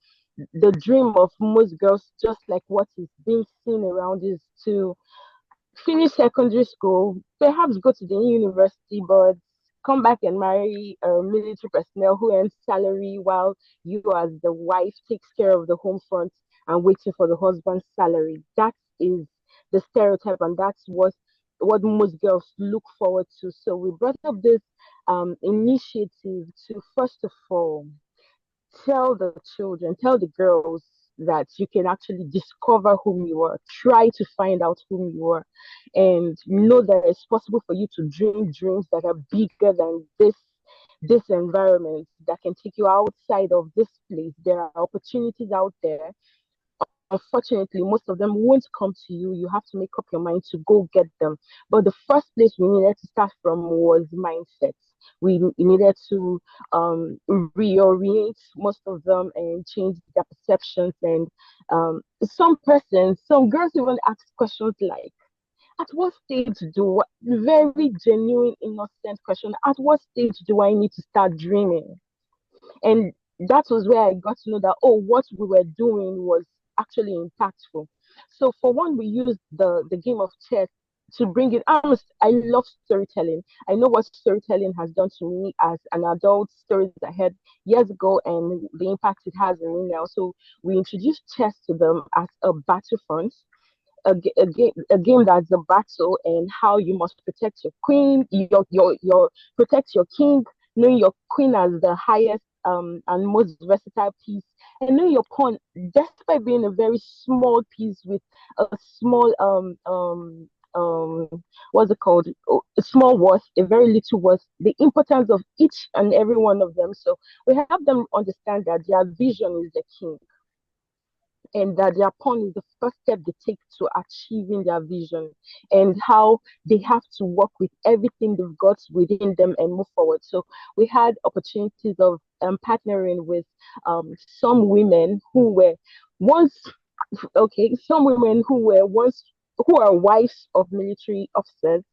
The dream of most girls, just like what is being seen around, is to finish secondary school, perhaps go to the university, but come back and marry a military personnel who earns salary while you, as the wife, takes care of the home front and waiting for the husband's salary. That is the stereotype, and that's what most girls look forward to. So we brought up this initiative to first of all tell the children, tell the girls that you can actually discover whom you are, try to find out whom you are, and know that it's possible for you to dream dreams that are bigger than this environment, that can take you outside of this place. There are opportunities out there. Unfortunately, most of them won't come to you. You have to make up your mind to go get them. But the first place we needed to start from was mindset. We needed to reorient most of them and change their perceptions. And some girls even ask questions like, at what stage very genuine, innocent question, at what stage do I need to start dreaming? And that was where I got to know that, oh, what we were doing was actually impactful. So for one, we used the game of chess to bring it. I love storytelling. I know what storytelling has done to me as an adult, stories I had years ago, and the impact it has on me now. So we introduced chess to them as a battlefront, a game that's a battle, and how you must protect your queen, your protect your king, knowing your queen as the highest and most versatile piece, and knowing your pawn, despite being a very small piece with a small what's it called? A small worth, a very little worth, the importance of each and every one of them. So we have them understand that their vision is the king, and that their pawn is the first step they take to achieving their vision, and how they have to work with everything they've got within them and move forward. So we had opportunities of partnering with some women who were once some women who are wives of military officers,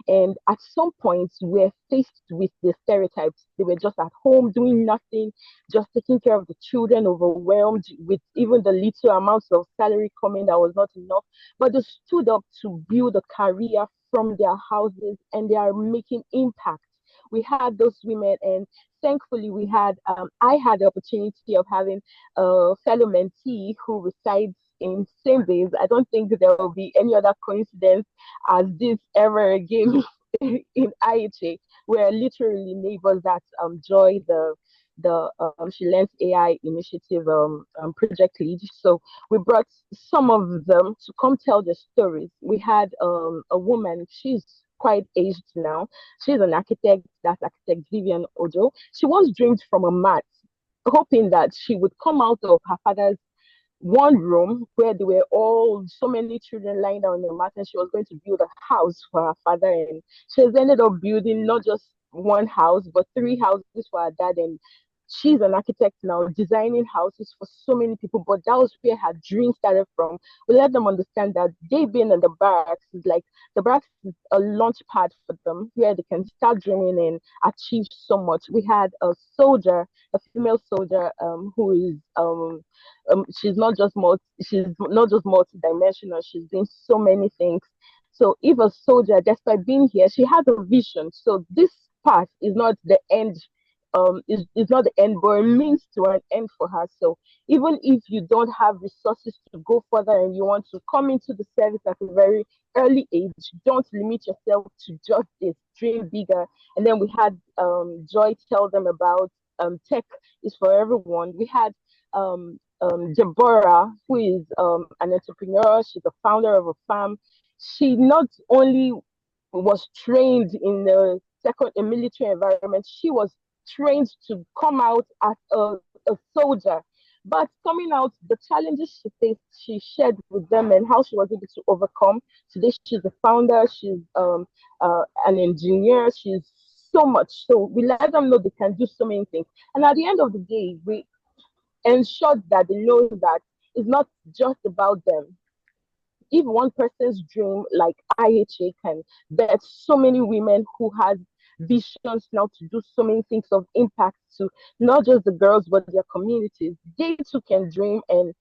and at some point were faced with the stereotypes. They were just at home doing nothing, just taking care of the children, overwhelmed with even the little amounts of salary coming that was not enough. But they stood up to build a career from their houses, and they are making impact. We had those women, and thankfully I had the opportunity of having a fellow mentee who resides in same days. I don't think there will be any other coincidence as this ever again in IHA. We're literally neighbors that enjoy
the She Learns AI initiative project lead. So we brought some of them to come tell their stories. We had a woman, she's quite aged now. She's an architect, that's architect Vivian Ojo. She once dreamed from a mat, hoping that she would come out of her father's one room where there were all so many children lying down on the mat, and she was going to build a house for her father. And she has ended up building not just one house but three houses for her dad. And she's an architect now, designing houses for so many people. But that was where her dream started from. We let them understand that they being in the barracks is like the barracks is a launch pad for them where they can start dreaming and achieve so much. We had a soldier, a female soldier, who is she's not just multi-dimensional, she's doing so many things. So if a soldier, despite being here, she has a vision. So this path is not the end, is not the end, but it means to an end for her. So even if you don't have resources to go further and you want to come into the service at a very early age, don't limit yourself to just this, dream bigger. And then we had Joy tell them about tech is for everyone. We had Deborah, who is an entrepreneur. She's the founder of a farm. She not only was trained in a military environment, she was trained to come out as a soldier. But coming out, the challenges she faced, she shared with them and how she was able to overcome. Today, she's a founder. She's an engineer. She's so much. So we let them know they can do so many things. And at the end of the day, we ensure that they know that it's not just about them. If one person's dream, like IHA, can birth so many women who has visions now to do so many things of impact to not just the girls but their communities, they too can dream and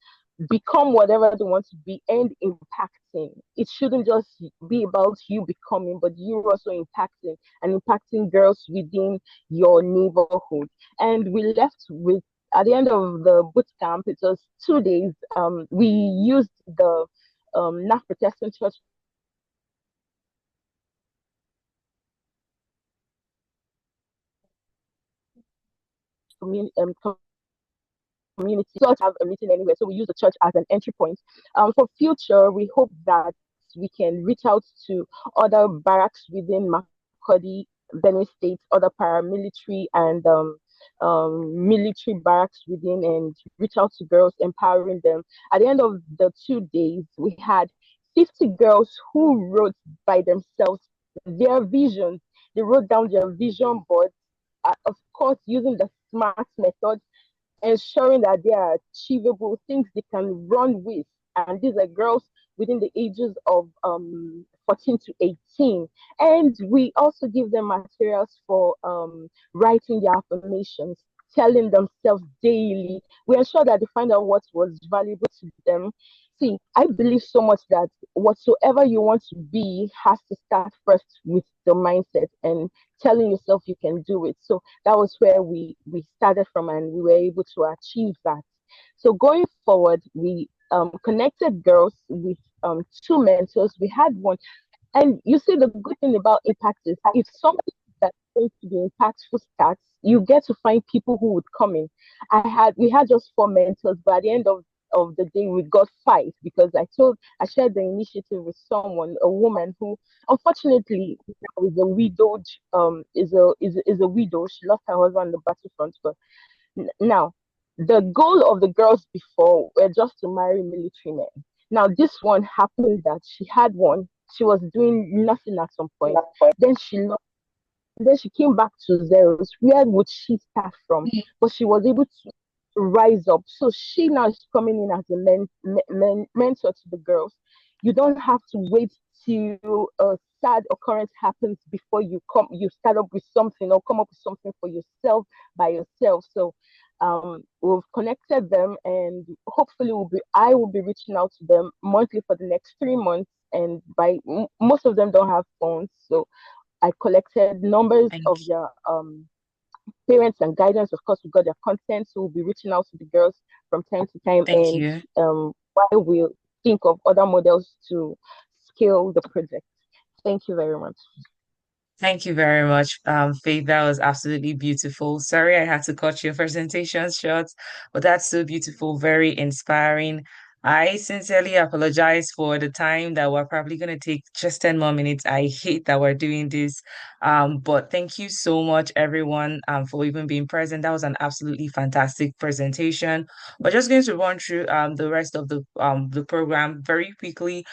become whatever they want to be and impacting. It shouldn't just be about you becoming, but you also impacting girls within your neighborhood. And we left with, at the end of the boot camp, it was 2 days. We used the NAF Protestant Church community. Community church have a meeting anywhere, so we use the church as an entry point. For future, we hope that we can reach out to other barracks within Makurdi, Benue State, other paramilitary and military barracks within, and reach out to girls, empowering them. At the end of the 2 days, we had 50 girls who wrote by themselves their visions. They wrote down their vision boards, of course, using the SMART method, ensuring that they are achievable, things they can run with. And these are girls within the ages of 14 to 18. And we also give them materials for writing their affirmations, telling themselves daily. We ensure that they find out what was valuable to them. See, I believe so much that whatsoever you want to be has to start first with the mindset and telling yourself you can do it. So that was where we started from, and we were able to achieve that. So going forward, we connected girls with two mentors. We had one, and you see, the good thing about impact is if something that's going to be impactful starts, you get to find people who would come in. We had just 4 mentors, but at the end of the day we got 5, because I shared the initiative with someone, a woman who unfortunately is a widowed, is a widow. She lost her husband on the battlefront. But now the goal of the girls before were just to marry military men. Now this one happened that she had one, she was doing nothing at some point, then she lost. Then she came back to zeros. Where would she start from? But she was able to rise up. So she now is coming in as a mentor to the girls. You don't have to wait till a sad occurrence happens before you start up with something or come up with something for yourself by yourself. So we've connected them, and hopefully I will be reaching out to them monthly for the next 3 months. And most of them don't have phones, so I collected numbers of their parents and guidance. Of course, we got their consent, so we'll be reaching out to the girls from time to time.
Thank you.
While we'll think of other models to scale the project. Thank you very much.
Thank you very much, Faith. That was absolutely beautiful. Sorry, I had to cut your presentation short, but that's so beautiful, very inspiring. I sincerely apologize for the time that we're probably going to take just 10 more minutes. I hate that we're doing this. But thank you so much, everyone, for even being present. That was an absolutely fantastic presentation. We're just going to run through the rest of the program very quickly.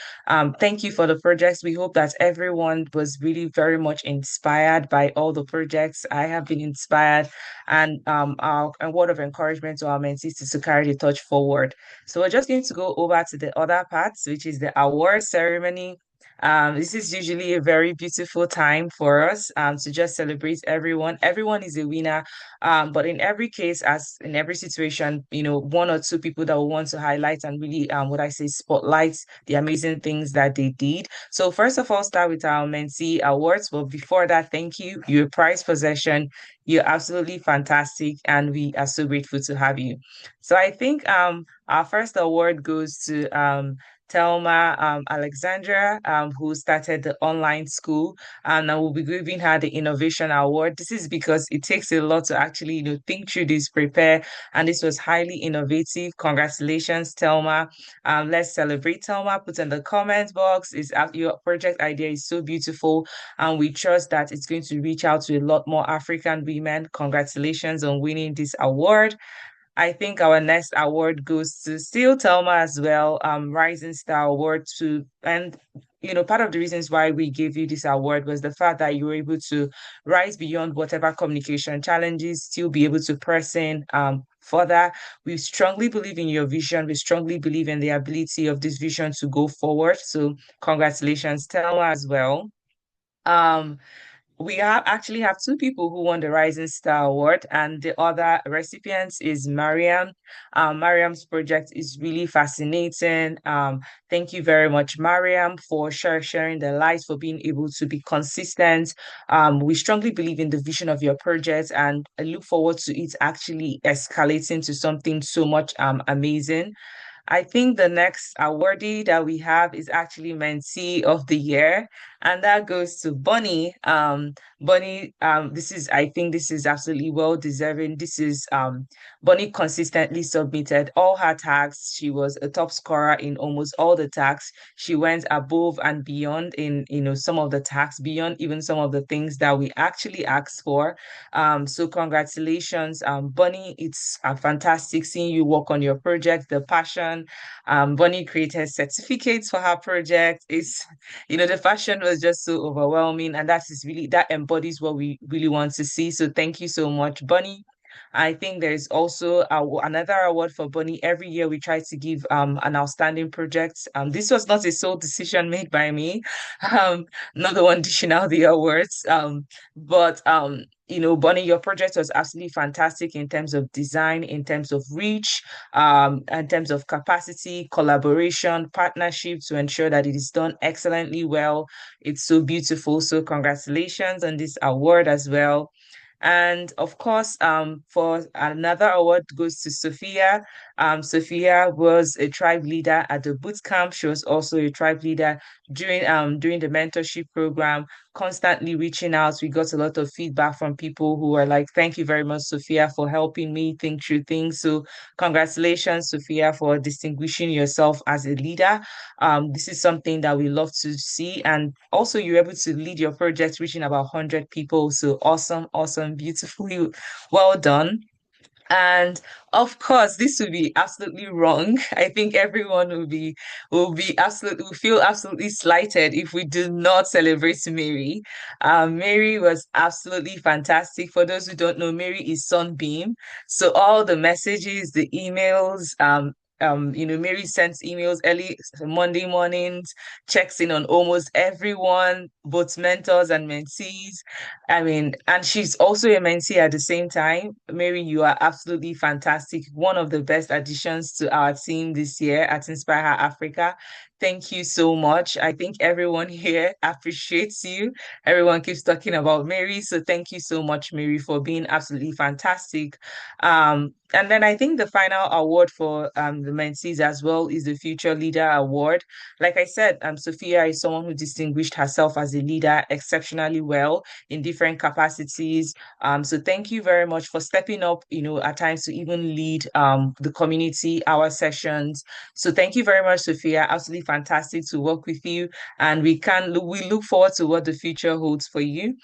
Thank you for the projects. We hope that everyone was really very much inspired by all the projects. I have been inspired, and our a word of encouragement to our mentees to carry the torch forward. So we're just going to go over to the other parts, which is the award ceremony. This is usually a very beautiful time for us to just celebrate everyone. Everyone is a winner, but in every case, as in every situation, one or two people that we want to highlight and really, what I say, spotlight the amazing things that they did. So first of all, start with our mentee awards. But before that, thank you. You're a prized possession. You're absolutely fantastic, and we are so grateful to have you. So I think our first award goes to Thelma Alexandra, who started the online school, and I will be giving her the Innovation Award. This is because it takes a lot to actually, think through this, prepare, and this was highly innovative. Congratulations, Thelma. Let's celebrate Thelma. Put in the comment box. Your project idea is so beautiful, and we trust that it's going to reach out to a lot more African women. Congratulations on winning this award. I think our next award goes to still Thelma as well, Rising Star Award and part of the reasons why we gave you this award was the fact that you were able to rise beyond whatever communication challenges, still be able to press in further. We strongly believe in your vision. We strongly believe in the ability of this vision to go forward. So congratulations, Thelma, as well. Um, actually have two people who won the Rising Star Award, and the other recipient is Mariam. Mariam's project is really fascinating. Thank you very much, Mariam, for sharing the light, for being able to be consistent. We strongly believe in the vision of your project, and I look forward to it actually escalating to something so much amazing. I think the next awardee that we have is actually Mentee of the Year, and that goes to Bunny. Bunny, I think this is absolutely well deserving. This is Bunny consistently submitted all her tasks. She was a top scorer in almost all the tasks. She went above and beyond in some of the tasks, beyond even some of the things that we actually asked for. So congratulations, Bunny. It's fantastic seeing you work on your project, the passion. Bunny created certificates for her project. The passion was just so overwhelming, and that embodies what we really want to see. So thank you so much, Bunny. I think there is also another award for Bunny. Every year we try to give an outstanding project. This was not a sole decision made by me. Not the one dishing out the awards. But Bunny, your project was absolutely fantastic in terms of design, in terms of reach, in terms of capacity, collaboration, partnership to ensure that it is done excellently well. It's so beautiful. So congratulations on this award as well. And of course, for another award goes to Sophia. Sophia was a tribe leader at the boot camp. She was also a tribe leader during the mentorship program, constantly reaching out. We got a lot of feedback from people who were like, "Thank you very much, Sophia, for helping me think through things." So congratulations, Sophia, for distinguishing yourself as a leader. This is something that we love to see. And also you're able to lead your project reaching about 100 people. So awesome, awesome, beautifully well done. And of course, this would be absolutely wrong. I think everyone will feel absolutely slighted if we do not celebrate Mary. Mary was absolutely fantastic. For those who don't know, Mary is Sunbeam. So all the messages, the emails, Mary sends emails early Monday mornings, checks in on almost everyone, both mentors and mentees. I mean, and she's also a mentee at the same time. Mary, you are absolutely fantastic. One of the best additions to our team this year at Inspire Her Afrika. Thank you so much. I think everyone here appreciates you. Everyone keeps talking about Mary. So thank you so much, Mary, for being absolutely fantastic. And then I think the final award for the mentees as well is the Future Leader Award. Like I said, Sophia is someone who distinguished herself as a leader exceptionally well in different capacities. So thank you very much for stepping up, at times to even lead the community, our sessions. So thank you very much, Sophia. Absolutely fantastic to work with you. And we look forward to what the future holds for you.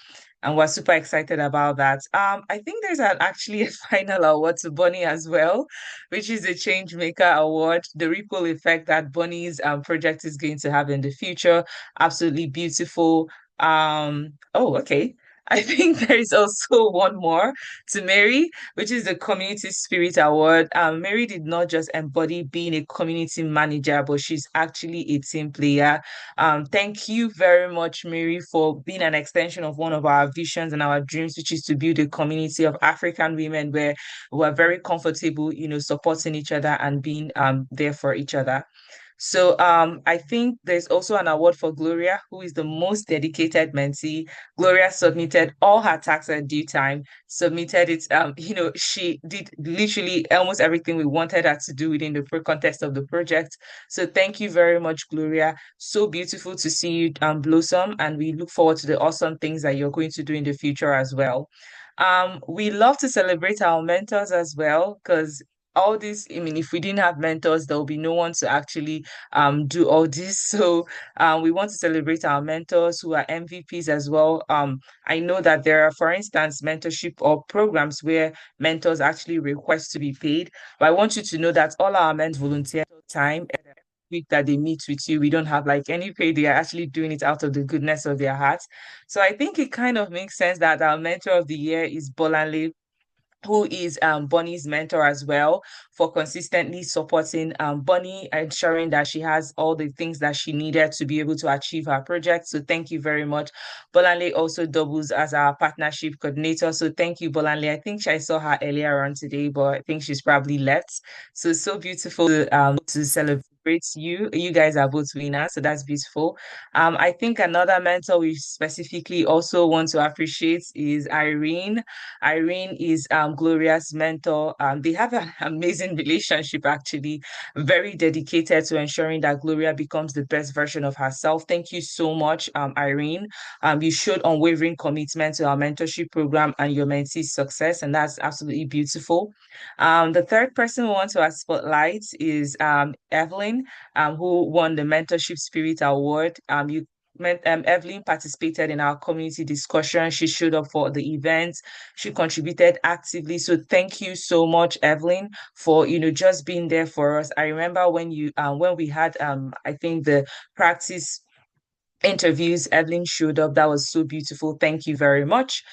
And we're super excited about that. I think there's actually a final award to Bonnie as well, which is the Change Maker Award, the ripple effect that Bonnie's project is going to have in the future. Absolutely beautiful. Oh, okay. I think there is also one more to Mary, which is the Community Spirit Award. Mary did not just embody being a community manager, but she's actually a team player. Thank you very much, Mary, for being an extension of one of our visions and our dreams, which is to build a community of African women where we're very comfortable, supporting each other and being there for each other. So I think there's also an award for Gloria, who is the most dedicated mentee. Gloria submitted all her tasks at due time, submitted it. She did literally almost everything we wanted her to do within the context of the project. So thank you very much, Gloria. So beautiful to see you blossom, and we look forward to the awesome things that you're going to do in the future as well. We love to celebrate our mentors as well, because all this, I mean, if we didn't have mentors, there will be no one to actually do all this. So we want to celebrate our mentors who are MVPs as well. I know that there are, for instance, mentorship or programs where mentors actually request to be paid. But I want you to know that all our mentors volunteer time week that they meet with you. We don't have like any pay. They are actually doing it out of the goodness of their hearts. So I think it kind of makes sense that our mentor of the year is Bolanle, who is Bonnie's mentor as well, for consistently supporting Bonnie, ensuring that she has all the things that she needed to be able to achieve her project. So thank you very much. Bolanle also doubles as our partnership coordinator. So thank you, Bolanle. I think I saw her earlier on today, but I think she's probably left. So beautiful to celebrate you. You guys are both winners, so that's beautiful. I think another mentor we specifically also want to appreciate is Irene. Irene is Gloria's mentor. They have an amazing relationship, actually, very dedicated to ensuring that Gloria becomes the best version of herself. Thank you so much, Irene. You showed unwavering commitment to our mentorship program and your mentee's success, and that's absolutely beautiful. The third person we want to spotlight is Evelyn, who won the Mentorship Spirit Award. Evelyn participated in our community discussion. She showed up for the events. She contributed actively. So thank you so much, Evelyn, for just being there for us. I remember when we had I think the practice interviews, Evelyn showed up. That was so beautiful. Thank you very much.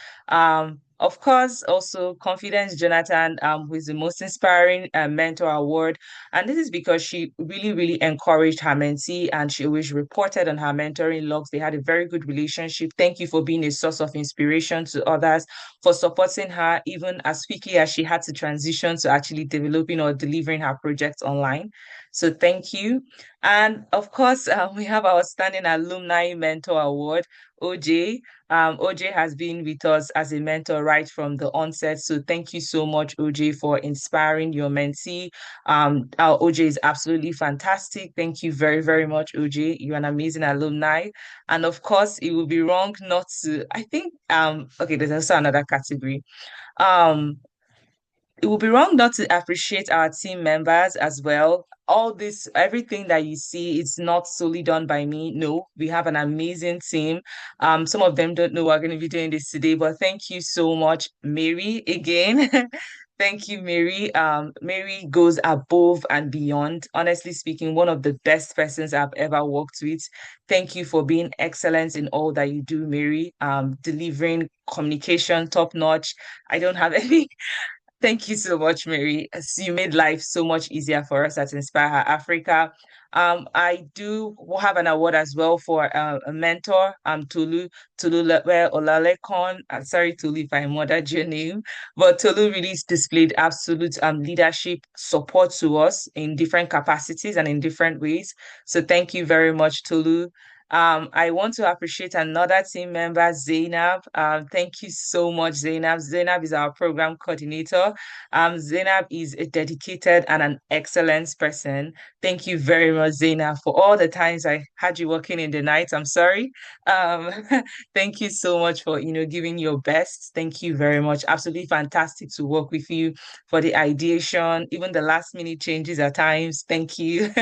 Of course, also Confidence Jonathan, who is the most inspiring mentor award. And this is because she really, really encouraged her mentee, and she always reported on her mentoring logs. They had a very good relationship. Thank you for being a source of inspiration to others, for supporting her even as quickly as she had to transition to actually developing or delivering her projects online. So thank you. And of course, we have our Standing Alumni Mentor Award, OJ. OJ has been with us as a mentor right from the onset. So thank you so much, OJ, for inspiring your mentee. Our OJ is absolutely fantastic. Thank you very, very much, OJ. You're an amazing alumni. And of course, it would be wrong not to, I think, okay, there's also another category. It would be wrong not to appreciate our team members as well. All this, everything that you see, it's not solely done by me. No, we have an amazing team. Some of them don't know we're going to be doing this today, but thank you so much, Mary, again. Thank you, Mary. Mary goes above and beyond. Honestly speaking, one of the best persons I've ever worked with. Thank you for being excellent in all that you do, Mary. Delivering communication top notch. I don't have any Thank you so much, Mary. You made life so much easier for us at Inspire Her Afrika. I do have an award as well for a mentor, Tolu Olalekon. Sorry, Tolu, if I murdered your name, but Tolu really displayed absolute leadership support to us in different capacities and in different ways. So thank you very much, Tolu. I want to appreciate another team member, Zainab. Thank you so much, Zainab. Zainab is our program coordinator. Zainab is a dedicated and an excellent person. Thank you very much, Zainab, for all the times I had you working in the night. I'm sorry. Um, thank you so much for giving your best. Thank you very much. Absolutely fantastic to work with you for the ideation, even the last minute changes at times. Thank you.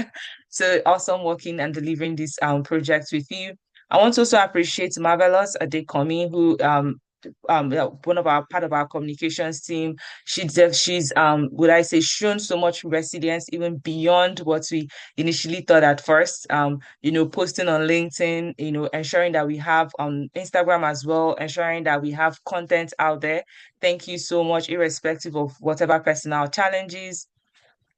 So awesome working and delivering this project with you. I want to also appreciate Marvelous Adekomi, who yeah, one of our part of our communications team. She's would I say shown so much resilience even beyond what we initially thought at first. Posting on LinkedIn, ensuring that we have on Instagram as well, ensuring that we have content out there. Thank you so much, irrespective of whatever personal challenges.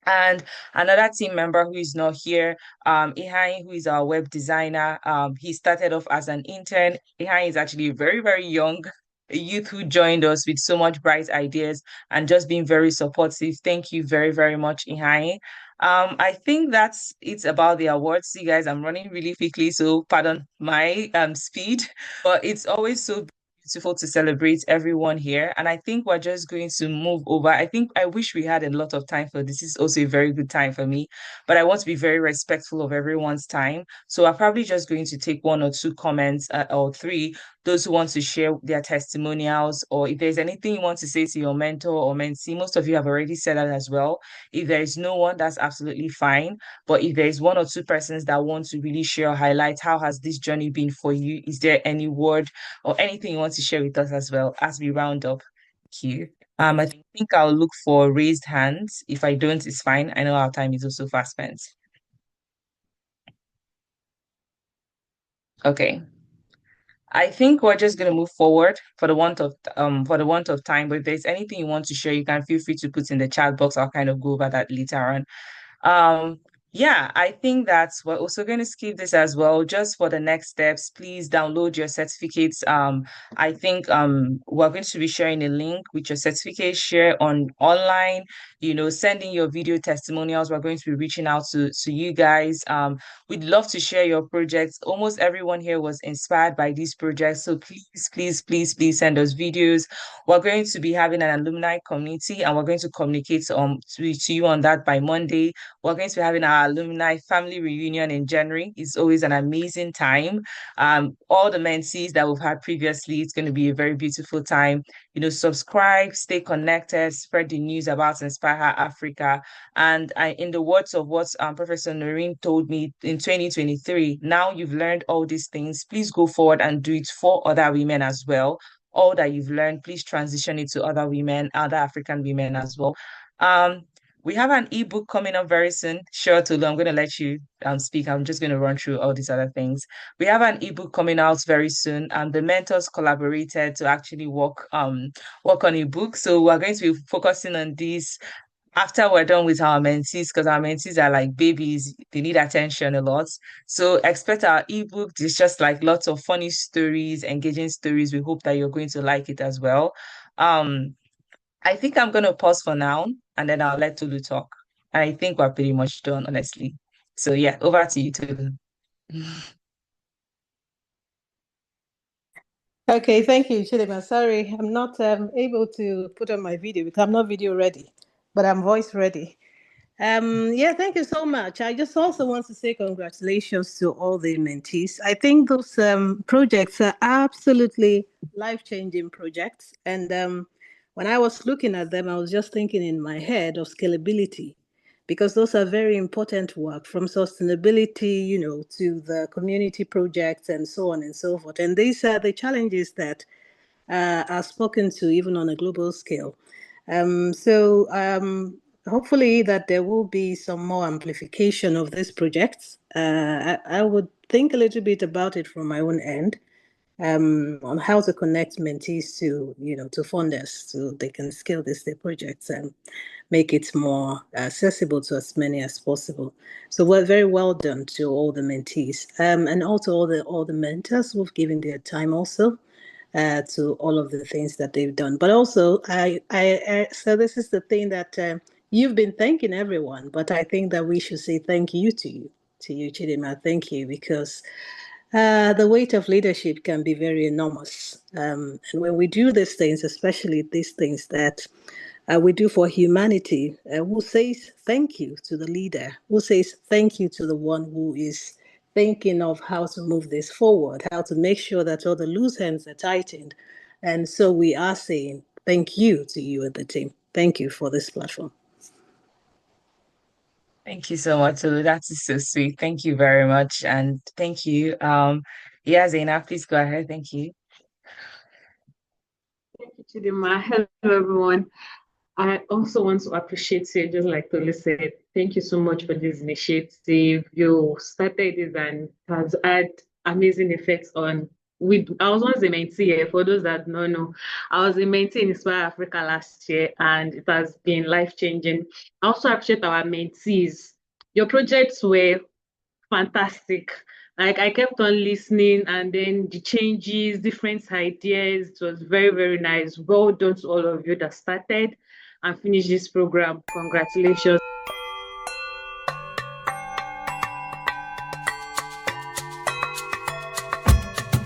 And another team member who is not here, Ihai, who is our web designer. He started off as an intern. Ihai is actually very, very young, a youth who joined us with so much bright ideas and just being very supportive. Thank you very, very much, Ihai. I think that's it about the awards. See, guys, I'm running really quickly, so pardon my speed, but it's always so beautiful to celebrate everyone here. And I think we're just going to move over. I wish we had a lot of time for this. This is also a very good time for me, but I want to be very respectful of everyone's time. So I'm probably just going to take one or two comments or three, those who want to share their testimonials, or if there's anything you want to say to your mentor or mentee. Most of you have already said that as well. If there is no one, that's absolutely fine. But if there is one or two persons that want to really share or highlight, how has this journey been for you? Is there any word or anything you want to share with us as well as we round up? Thank you. I think I'll look for raised hands. If I don't, it's fine. I know our time is also fast spent. Okay. I think we're just going to move forward for the want of time. But if there's anything you want to share, you can feel free to put in the chat box. I'll kind of go over that later on. Yeah, I think that we're also going to skip this as well. Just for the next steps, please download your certificates. I think we're going to be sharing a link with your certificate share online, sending your video testimonials. We're going to be reaching out to you guys. We'd love to share your projects. Almost everyone here was inspired by these projects. So please send us videos. We're going to be having an alumni community and we're going to communicate to you on that by Monday. We're going to be having our alumni family reunion in January. It's always an amazing time. All the mentees that we've had previously, it's going to be a very beautiful time. Subscribe, stay connected, spread the news about Inspire Her Afrika. And in the words of what Professor Noreen told me in 2023, now you've learned all these things, please go forward and do it for other women as well. All that you've learned, please transition it to other women, other African women as well. We have an ebook coming up very soon. Sure, Tolu, I'm going to let you speak. I'm just going to run through all these other things. We have an ebook coming out very soon. The mentors collaborated to actually work on a book. So we're going to be focusing on this after we're done with our mentees, because our mentees are like babies. They need attention a lot. So expect our ebook. It's just like lots of funny stories, engaging stories. We hope that you're going to like it as well. I think I'm going to pause for now and then I'll let Tolu talk. I think we're pretty much done, honestly. So yeah, over to you, Tolu.
Okay, thank you, Chidima. Sorry, I'm not able to put on my video because I'm not video ready, but I'm voice ready. Yeah, thank you so much. I just also want to say congratulations to all the mentees. I think those projects are absolutely life-changing projects. And when I was looking at them, I was just thinking in my head of scalability, because those are very important work, from sustainability, to the community projects and so on and so forth. And these are the challenges that are spoken to even on a global scale. So hopefully that there will be some more amplification of these projects. I would think a little bit about it from my own end. on how to connect mentees to, to funders so they can scale their projects and make it more accessible to as many as possible. So we're very well done to all the mentees, and also all the mentors who've given their time also to all of the things that they've done. But also, so this is the thing that you've been thanking everyone, but I think that we should say thank you to you, Chidima. Thank you, because the weight of leadership can be very enormous. And when we do these things, especially these things that we do for humanity, who says thank you to the leader? Who says thank you to the one who is thinking of how to move this forward, how to make sure that all the loose ends are tightened? And so we are saying thank you to you and the team. Thank you for this platform.
Thank you so much, Olu. That is so sweet. Thank you very much. And thank you. Yeah, Zainab, please go ahead. Thank you.
Thank you, Chidima. Hello, everyone. I also want to appreciate you, just like Tolu said. Thank you so much for this initiative. You started this and has had amazing effects on. I was once a mentee, for those that don't know. I was a mentee in Inspire Africa last year, and it has been life-changing. I also appreciate our mentees. Your projects were fantastic. Like I kept on listening, and then the changes, different ideas. It was very, very nice. Well done to all of you that started and finished this program. Congratulations.